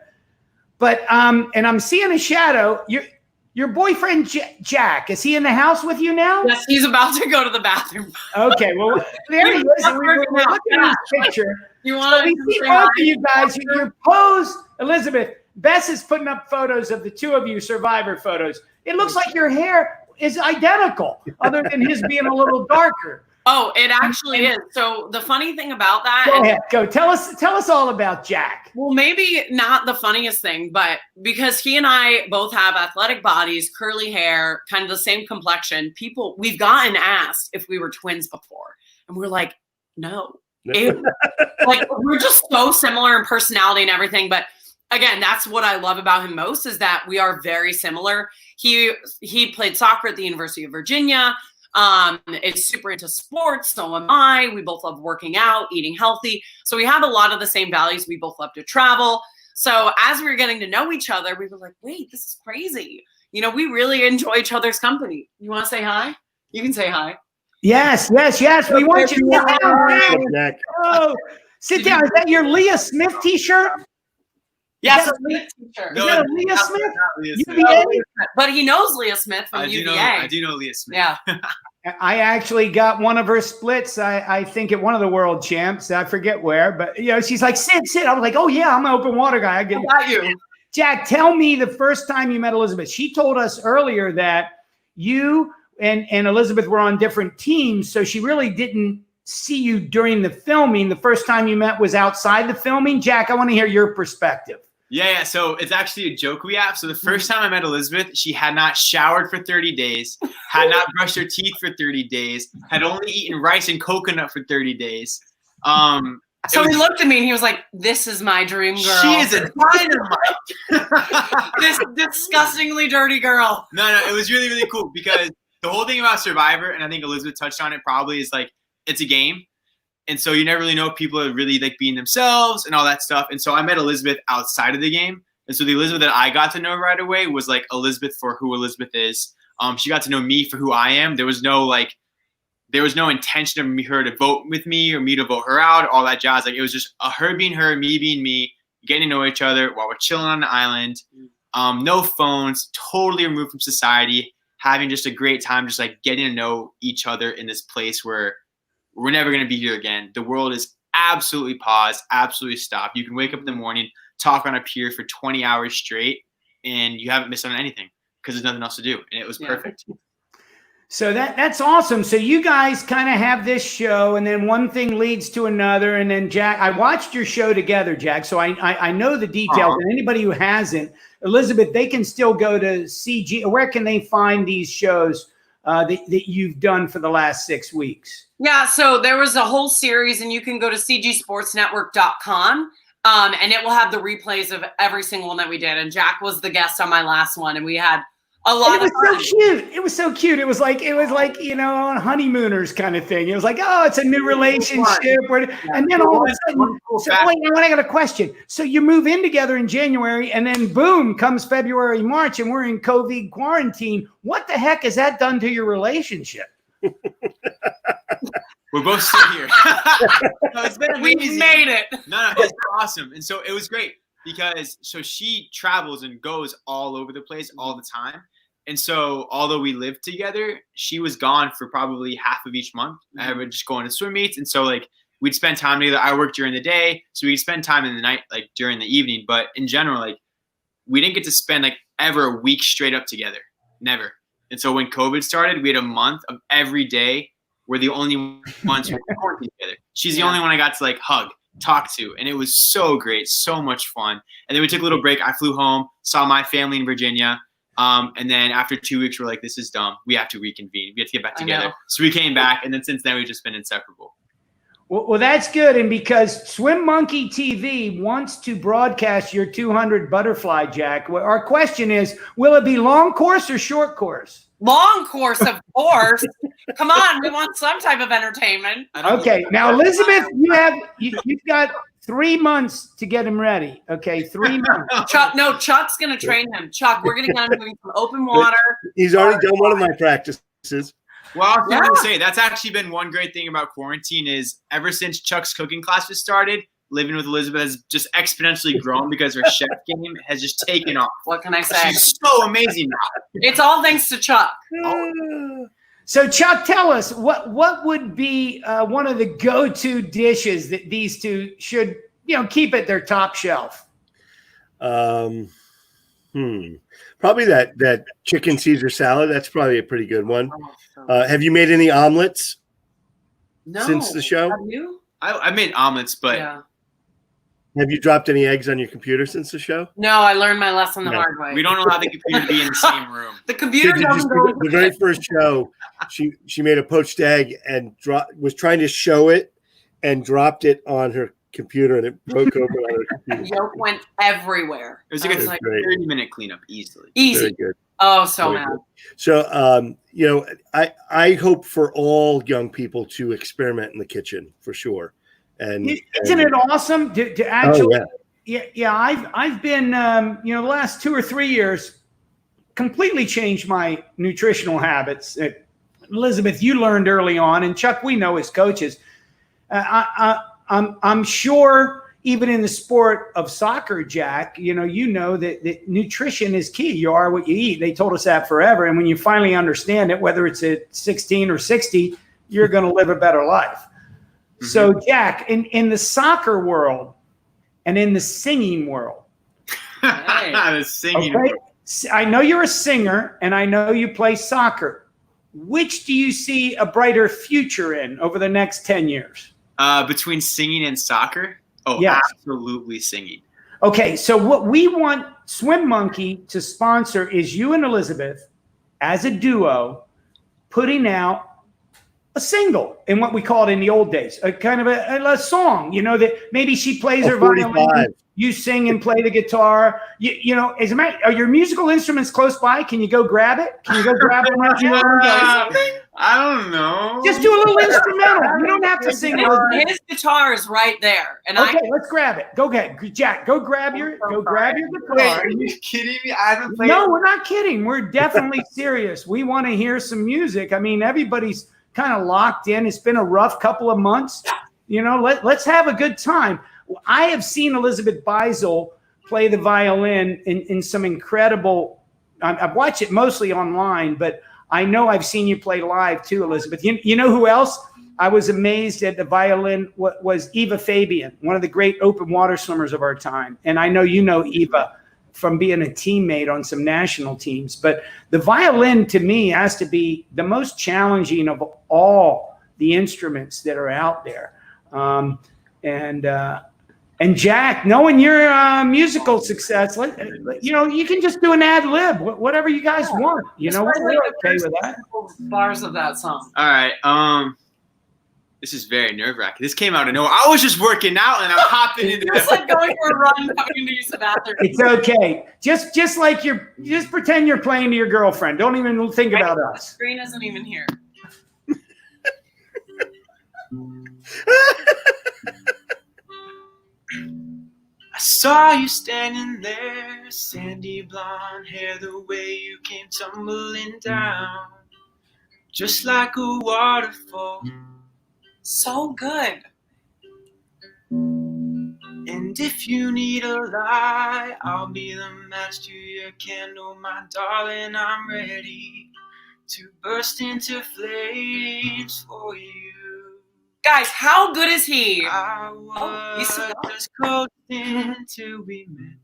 But and I'm seeing a shadow. Your boyfriend Jack, is he in the house with you now? Yes, he's about to go to the bathroom. Okay, well there he is. We're looking at his picture. You want we see both of you guys. Your pose, Elizabeth. Bess is putting up photos of the two of you, Survivor photos. It looks like your hair is identical, other than his being a little darker. Oh, it actually is. So the funny thing about that. Go ahead. Go. Tell us all about Jack. Well, maybe not the funniest thing, but because he and I both have athletic bodies, curly hair, kind of the same complexion, we've gotten asked if we were twins before. And we're like, no. Like, we're just so similar in personality and everything. But again, that's what I love about him most is that we are very similar. He played soccer at the University of Virginia. Is super into sports. So am I. We both love working out, eating healthy. So we have a lot of the same values. We both love to travel. So as we were getting to know each other, we were like, wait, this is crazy. We really enjoy each other's company. You want to say hi? You can say hi. Yes. We want you to sit down. Oh, sit down. Is that your Leah Smith t-shirt? Yes, No, Leah Smith? UVA? But he knows Leah Smith from UVA. I do know Leah Smith. Yeah. I actually got one of her splits, I think at one of the world champs. I forget where, but she's like, Sid. I was like, oh yeah, I'm an open water guy. I got you. Jack, tell me the first time you met Elizabeth. She told us earlier that you and Elizabeth were on different teams, so she really didn't see you during the filming. The first time you met was outside the filming. Jack, I want to hear your perspective. Yeah. So it's actually a joke we have. So the first time I met Elizabeth, she had not showered for 30 days, had not brushed her teeth for 30 days, had only eaten rice and coconut for 30 days. So he looked at me and he was like, this is my dream girl. She is a dynamite. This disgustingly dirty girl. No, it was really, really cool because the whole thing about Survivor, and I think Elizabeth touched on it probably, is like, it's a game. And so you never really know if people are really like being themselves and all that stuff. And so I met Elizabeth outside of the game. And so the Elizabeth that I got to know right away was like Elizabeth for who Elizabeth is. She got to know me for who I am. There was no intention of her to vote with me or me to vote her out, all that jazz. Like it was just her being her, me being me, getting to know each other while we're chilling on the island. No phones, totally removed from society, having just a great time, just like getting to know each other in this place where we're never going to be here again. The world is absolutely pause, absolutely stop. You can wake up in the morning, talk on a pier for 20 hours straight, and you haven't missed on anything because there's nothing else to do. And it was perfect. So that's awesome. So you guys kind of have this show, and then one thing leads to another. And then Jack, I watched your show together, Jack. So I know the details. And anybody who hasn't, Elizabeth, they can still go to CG. Where can they find these shows that you've done for the last 6 weeks? Yeah, so there was a whole series, and you can go to cgsportsnetwork.com, and it will have the replays of every single one that we did. And Jack was the guest on my last one, and we had a lot of fun. So cute. It was so cute. It was like honeymooners kind of thing. It was like, oh, it's a new relationship. And then all of a sudden, I got a question. So you move in together in January, and then boom, comes February, March, and we're in COVID quarantine. What the heck has that done to your relationship? We're both still here. No, it's been amazing. We made it. No, it's awesome. And so it was great because she travels and goes all over the place all the time. And so although we lived together, she was gone for probably half of each month. I would just go on to swim meets. And so like we'd spend time together. I worked during the day, so we'd spend time in the night, like during the evening. But in general, like we didn't get to spend like ever a week straight up together. Never. And so when COVID started, we had a month of every day. We're the only ones who were quarantined together. She's the only one I got to like hug, talk to. And it was so great, so much fun. And then we took a little break. I flew home, saw my family in Virginia. And then after 2 weeks, we're like, this is dumb. We have to reconvene. We have to get back together. So we came back. And then since then, we've just been inseparable. Well, that's good. And because Swim Monkey TV wants to broadcast your 200 butterfly, Jack, our question is, will it be long course or short course? Long course, of course. Come on, we want some type of entertainment. Okay, now Elizabeth, you've got 3 months to get him ready. Okay, 3 months. Chuck's gonna train him. Chuck, we're gonna get him moving from open water. He's already done one of my practices. Well, I was going to say that's actually been one great thing about quarantine is ever since Chuck's cooking classes started, living with Elizabeth has just exponentially grown because her chef game has just taken off. What can I say? She's so amazing now. It's all thanks to Chuck. So Chuck, tell us what would be one of the go-to dishes that these two should keep at their top shelf? Probably that chicken Caesar salad. That's probably a pretty good one. Have you made any omelets since the show? Have you? I made omelets, but have you dropped any eggs on your computer since the show? No, I learned my lesson the hard way. We don't allow the computer to be in the same room. The computer doesn't go. The very first show, she made a poached egg and was trying to show it and dropped it on her computer, and it broke open on her computer. The yolk went everywhere. It was like a 30-minute cleanup easily. Easy. Very good. Oh, so Very mad. good. So, I hope for all young people to experiment in the kitchen for sure. And isn't it awesome to actually? I've been the last 2 or 3 years completely changed my nutritional habits. Elizabeth, you learned early on, and Chuck, we know as coaches. I'm sure even in the sport of soccer, Jack, you know that nutrition is key. You are what you eat. They told us that forever. And when you finally understand it, whether it's at 16 or 60, you're going to live a better life. Mm-hmm. So, Jack, in the soccer world and in the singing world, the singing world. I know you're a singer and I know you play soccer. Which do you see a brighter future in over the next 10 years? Between singing and soccer? Oh, yes. Absolutely singing. Okay, so what we want Swim Monkey to sponsor is you and Elizabeth as a duo putting out a single in what we called in the old days, a kind of a song, that maybe she plays her violin, you sing and play the guitar. As a matter, are your musical instruments close by? Can you go grab it? Can you go grab them right here? I don't know. Just do a little instrumental. You don't have to sing. His guitar is right there, and let's grab it. Go get Jack. Go grab your guitar. Wait, are you kidding me? I haven't played. No, we're not kidding. We're definitely serious. We want to hear some music. I mean, everybody's kind of locked in. It's been a rough couple of months. Let's have a good time. I have seen Elizabeth Beisel play the violin in some incredible. I've watched it mostly online, but I know I've seen you play live too, Elizabeth. You know who else? I was amazed at the violin. What was Eva Fabian, one of the great open water swimmers of our time. And I know you know Eva from being a teammate on some national teams. But the violin, to me, has to be the most challenging of all the instruments that are out there. And Jack, knowing your musical success, you can just do an ad lib, whatever you guys want. We're okay with that. Bars of that song. All right. This is very nerve wracking. This came out of nowhere. I was just working out and I'm hopping into It's like going for a run, having to use the bathroom. It's okay. Just pretend you're playing to your girlfriend. Don't even think about The us. screen isn't even here. I saw you standing there, sandy blonde hair, the way you came tumbling down, just like a waterfall. So good. And if you need a lie, I'll be the match to your candle, my darling. I'm ready to burst into flames for you. Guys, how good is he? I he's so was just coasting till we met.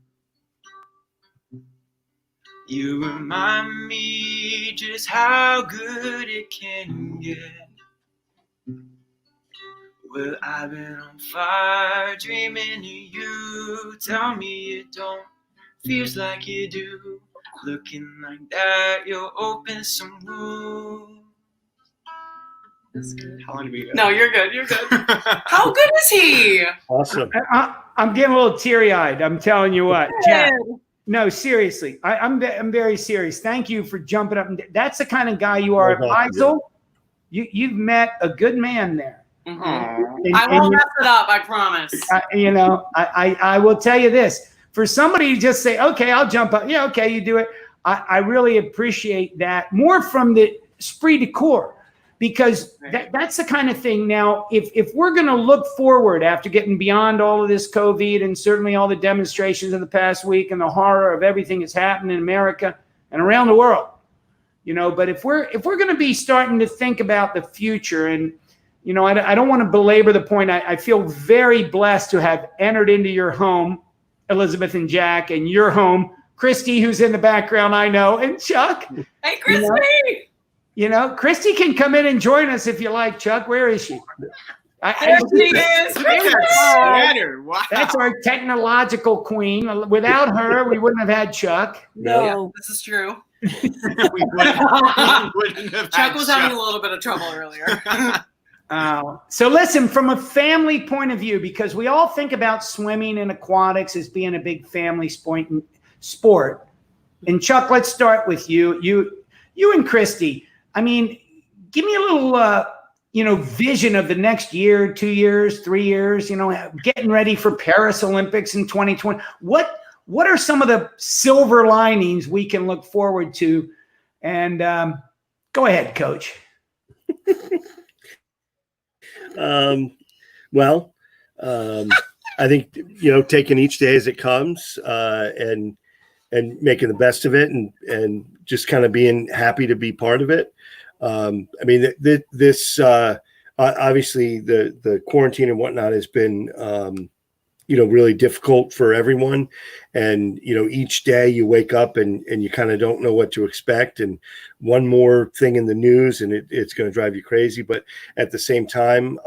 You remind me just how good it can get. Well, I've been on fire, dreaming of you. Tell me it don't, feels like you do. Looking like that, you'll open some wounds. That's good. How long do we go? No, you're good. You're good. How good is he? Awesome. I'm getting a little teary-eyed. I'm telling you what, Jack. No, seriously. I'm very serious. Thank you for jumping up. That's the kind of guy you are. Beisel, you've met a good man there. Mm-hmm. I won't mess it up, I promise. I will tell you this. For somebody to just say, okay, I'll jump up. Yeah, okay, you do it. I really appreciate that. More from the esprit de corps. Because that's the kind of thing. Now, if we're going to look forward after getting beyond all of this COVID and certainly all the demonstrations of the past week and the horror of everything that's happened in America and around the world, but if we're going to be starting to think about the future, and I don't want to belabor the point. I feel very blessed to have entered into your home, Elizabeth and Jack, and your home, Christy, who's in the background, I know, and Chuck. Hey, Christy. Christy can come in and join us if you like, Chuck. Where is she? There she is. That's our technological queen. Without her, we wouldn't have had Chuck. No, this is true. we wouldn't have Chuck was having a little bit of trouble earlier. So listen, from a family point of view, because we all think about swimming and aquatics as being a big family sport. And Chuck, let's start with you. You and Christy. I mean, give me a little, vision of the next year, 2 years, 3 years, getting ready for Paris Olympics in 2020. What are some of the silver linings we can look forward to? And go ahead, Coach. I think, taking each day as it comes and making the best of it and just kind of being happy to be part of it. This obviously the quarantine and whatnot has been, really difficult for everyone. And, each day you wake up and you kind of don't know what to expect. And one more thing in the news and it's going to drive you crazy. But at the same time,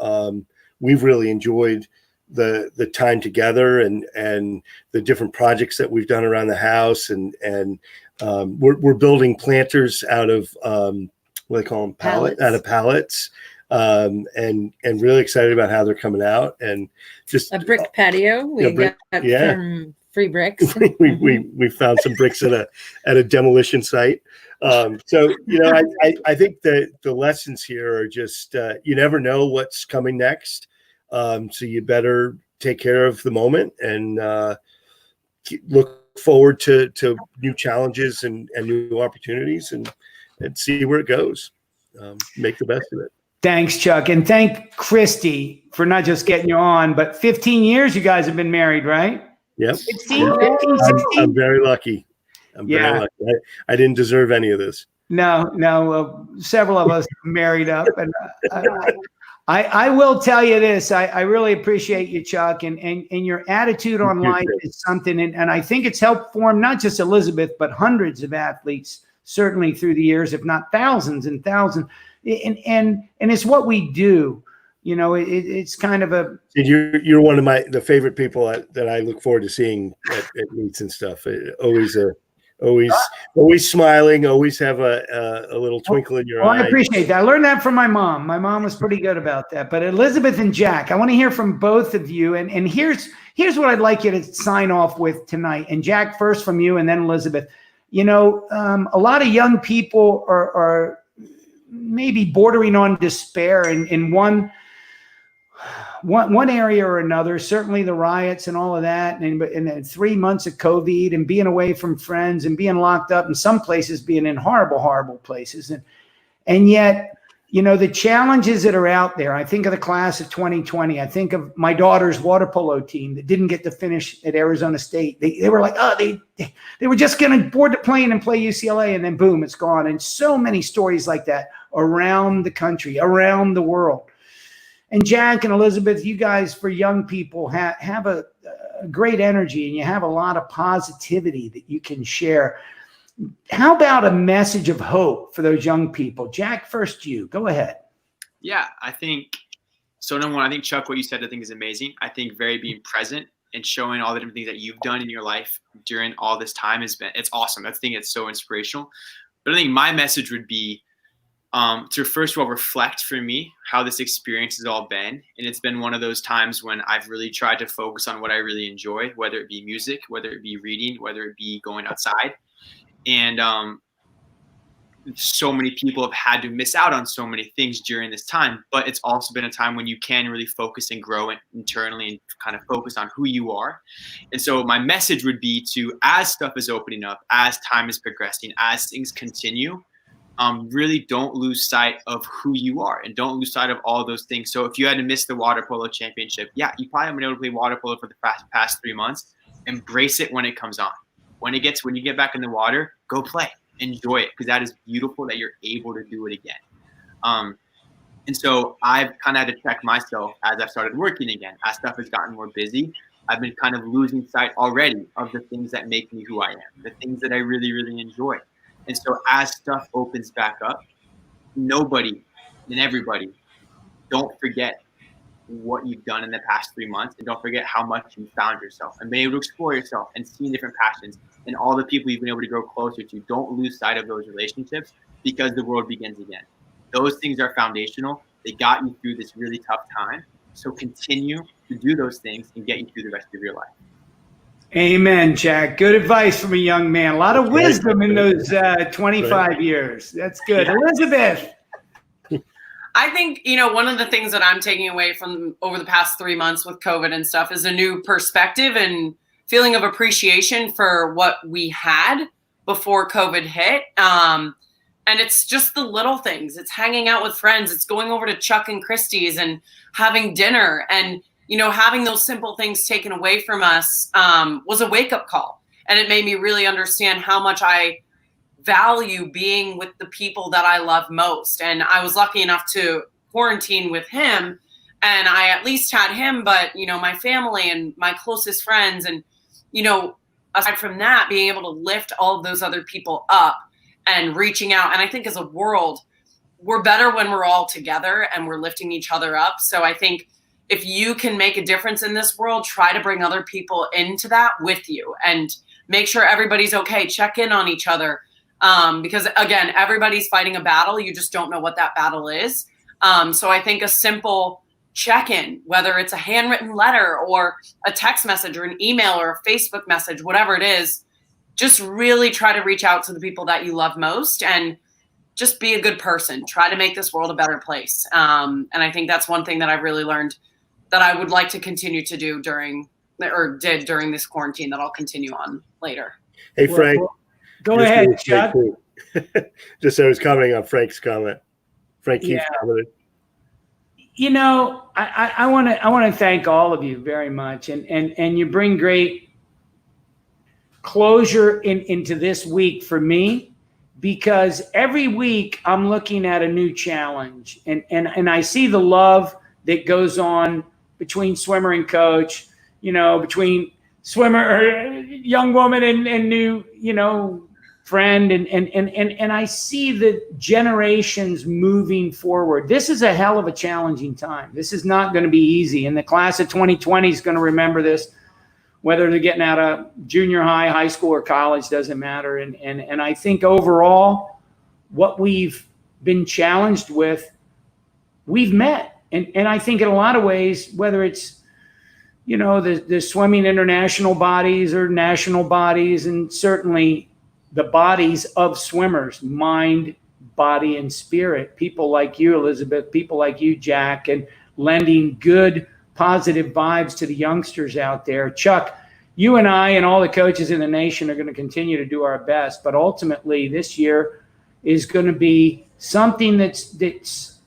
we've really enjoyed the time together and the different projects that we've done around the house. And we're building planters out of, what do they call them? Pallets. Out of pallets. And really excited about how they're coming out, and just a brick patio we got from Free Bricks. we found some bricks at a demolition site. I think that the lessons here are just you never know what's coming next, so you better take care of the moment and look forward to new challenges and new opportunities and see where it goes. Make the best of it. Thanks, Chuck. And thank Christy for not just getting you on, but 15 years you guys have been married, right? Yep. 15, 16? I'm very lucky. Very lucky. I didn't deserve any of this. No. Several of us married up. And I will tell you this. I really appreciate you, Chuck, and your attitude on life is something, and I think it's helped form not just Elizabeth, but hundreds of athletes, certainly through the years, if not thousands and thousands. And it's what we do. You know, it's kind of a. You're one of the favorite people that I look forward to seeing at meets and stuff. Always smiling, always have a little twinkle in your eye. I appreciate that. I learned that from my mom. My mom was pretty good about that. But Elizabeth and Jack, I want to hear from both of you. And here's what I'd like you to sign off with tonight. And Jack, first from you, and then Elizabeth. You know, a lot of young people are maybe bordering on despair in one area or another, certainly the riots and all of that, and then 3 months of COVID and being away from friends and being locked up in some places, being in horrible, horrible places. And yet, you know, the challenges that are out there, I think of the class of 2020. I think of my daughter's water polo team that didn't get to finish at Arizona State. They were like, oh, they were just going to board the plane and play UCLA, and then boom, it's gone. And so many stories like that around the country, around the world. And Jack and Elizabeth, you guys, for young people, have a great energy, and you have a lot of positivity that you can share. How about a message of hope for those young people? Jack, first you. Go ahead. Yeah, I think so. Number one, I think, Chuck, what you said, I think is amazing. I think being present and showing all the different things that you've done in your life during all this time it's awesome. I think it's so inspirational. But I think my message would be to first of all reflect for me how this experience has all been. And it's been one of those times when I've really tried to focus on what I really enjoy, whether it be music, whether it be reading, whether it be going outside. And so many people have had to miss out on so many things during this time, but it's also been a time when you can really focus and grow internally and kind of focus on who you are. And so my message would be to, as stuff is opening up, as time is progressing, as things continue, really don't lose sight of who you are and don't lose sight of all those things. So if you had to miss the water polo championship, yeah, you probably haven't been able to play water polo for the past 3 months. Embrace it when it comes on. When you get back in the water, go play, enjoy it, because that is beautiful that you're able to do it again. And so I've kind of had to check myself as I've started working again. As stuff has gotten more busy, I've been kind of losing sight already of the things that make me who I am, the things that I really, really enjoy. And so as stuff opens back up, nobody and everybody, don't forget what you've done in the past 3 months, and don't forget how much you found yourself and been able to explore yourself and see different passions and all the people you've been able to grow closer to. Don't lose sight of those relationships, because the world begins again. Those things are foundational. They got you through this really tough time. So continue to do those things and get you through the rest of your life. Amen, Jack. Good advice from a young man. A lot of wisdom in those 25 years. That's good. Yeah. Elizabeth. I think, you know, one of the things that I'm taking away from over the past 3 months with COVID and stuff is a new perspective and feeling of appreciation for what we had before COVID hit. And it's just the little things. It's hanging out with friends. It's going over to Chuck and Christie's and having dinner. And, you know, having those simple things taken away from us was a wake-up call. And it made me really understand how much I value being with the people that I love most. And I was lucky enough to quarantine with him, and I at least had him, but, you know, my family and my closest friends. And, you know, aside from that, being able to lift all of those other people up and reaching out. And I think as a world, we're better when we're all together and we're lifting each other up. So I think if you can make a difference in this world, try to bring other people into that with you and make sure everybody's okay. Check in on each other. Because again, everybody's fighting a battle. You just don't know what that battle is. So I think a simple check-in, whether it's a handwritten letter or a text message or an email or a Facebook message, whatever it is, just really try to reach out to the people that you love most and just be a good person. Try to make this world a better place. And I think that's one thing that I've really learned that I would like to continue to do during this quarantine that I'll continue on later. Hey, Frank. Go ahead, Chuck. Just I was commenting on Frank's comment. Frank keeps commenting. You know, I want to thank all of you very much, and you bring great closure into this week for me, because every week I'm looking at a new challenge, and I see the love that goes on between swimmer and coach, between swimmer or young woman and new, friend, and I see the generations moving forward. This is a hell of a challenging time. This is not going to be easy, and the class of 2020 is going to remember this, whether they're getting out of junior high, high school, or college, doesn't matter. And I think overall, what we've been challenged with, we've met. And I think in a lot of ways, whether it's, the swimming international bodies or national bodies, and certainly the bodies of swimmers, mind, body, and spirit, people like you, Elizabeth, people like you, Jack, and lending good, positive vibes to the youngsters out there. Chuck, you and I and all the coaches in the nation are going to continue to do our best, but ultimately this year is going to be something that's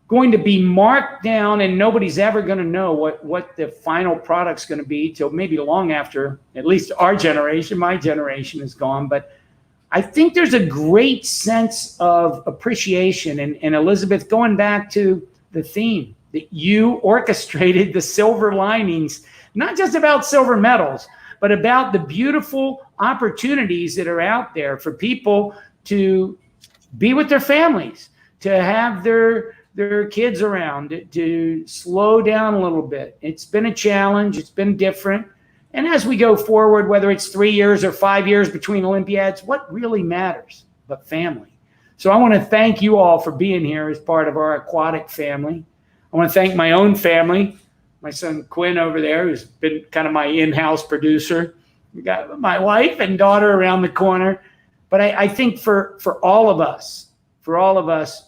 going to be marked down, and nobody's ever going to know what the final product's going to be till maybe long after at least our generation, my generation, is gone. But I think there's a great sense of appreciation. And Elizabeth, going back to the theme that you orchestrated, the silver linings, not just about silver medals, but about the beautiful opportunities that are out there for people to be with their families, to have their kids around, to slow down a little bit. It's been a challenge. It's been different. And as we go forward, whether it's 3 years or 5 years between Olympiads, what really matters but family? So I want to thank you all for being here as part of our aquatic family. I want to thank my own family, my son Quinn over there, who's been kind of my in-house producer. We got my wife and daughter around the corner. But I think for all of us,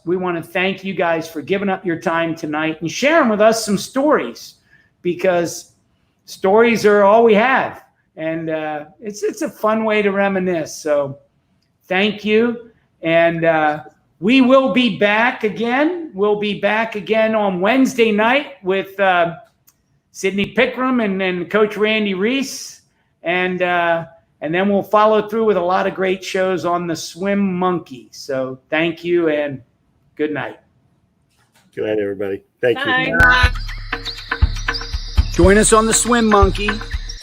we want to thank you guys for giving up your time tonight and sharing with us some stories, because stories are all we have. And it's a fun way to reminisce. So thank you. And we will be back again. We'll be back again on Wednesday night with Sydney Pickram and Coach Randy Reese. And then we'll follow through with a lot of great shows on the Swim Monkey. So thank you and good night. Good night, everybody. Thank you. Bye. Join us on the Swim Monkey.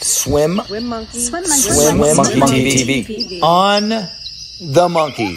Swim Monkey. Monkey TV. On the Monkey.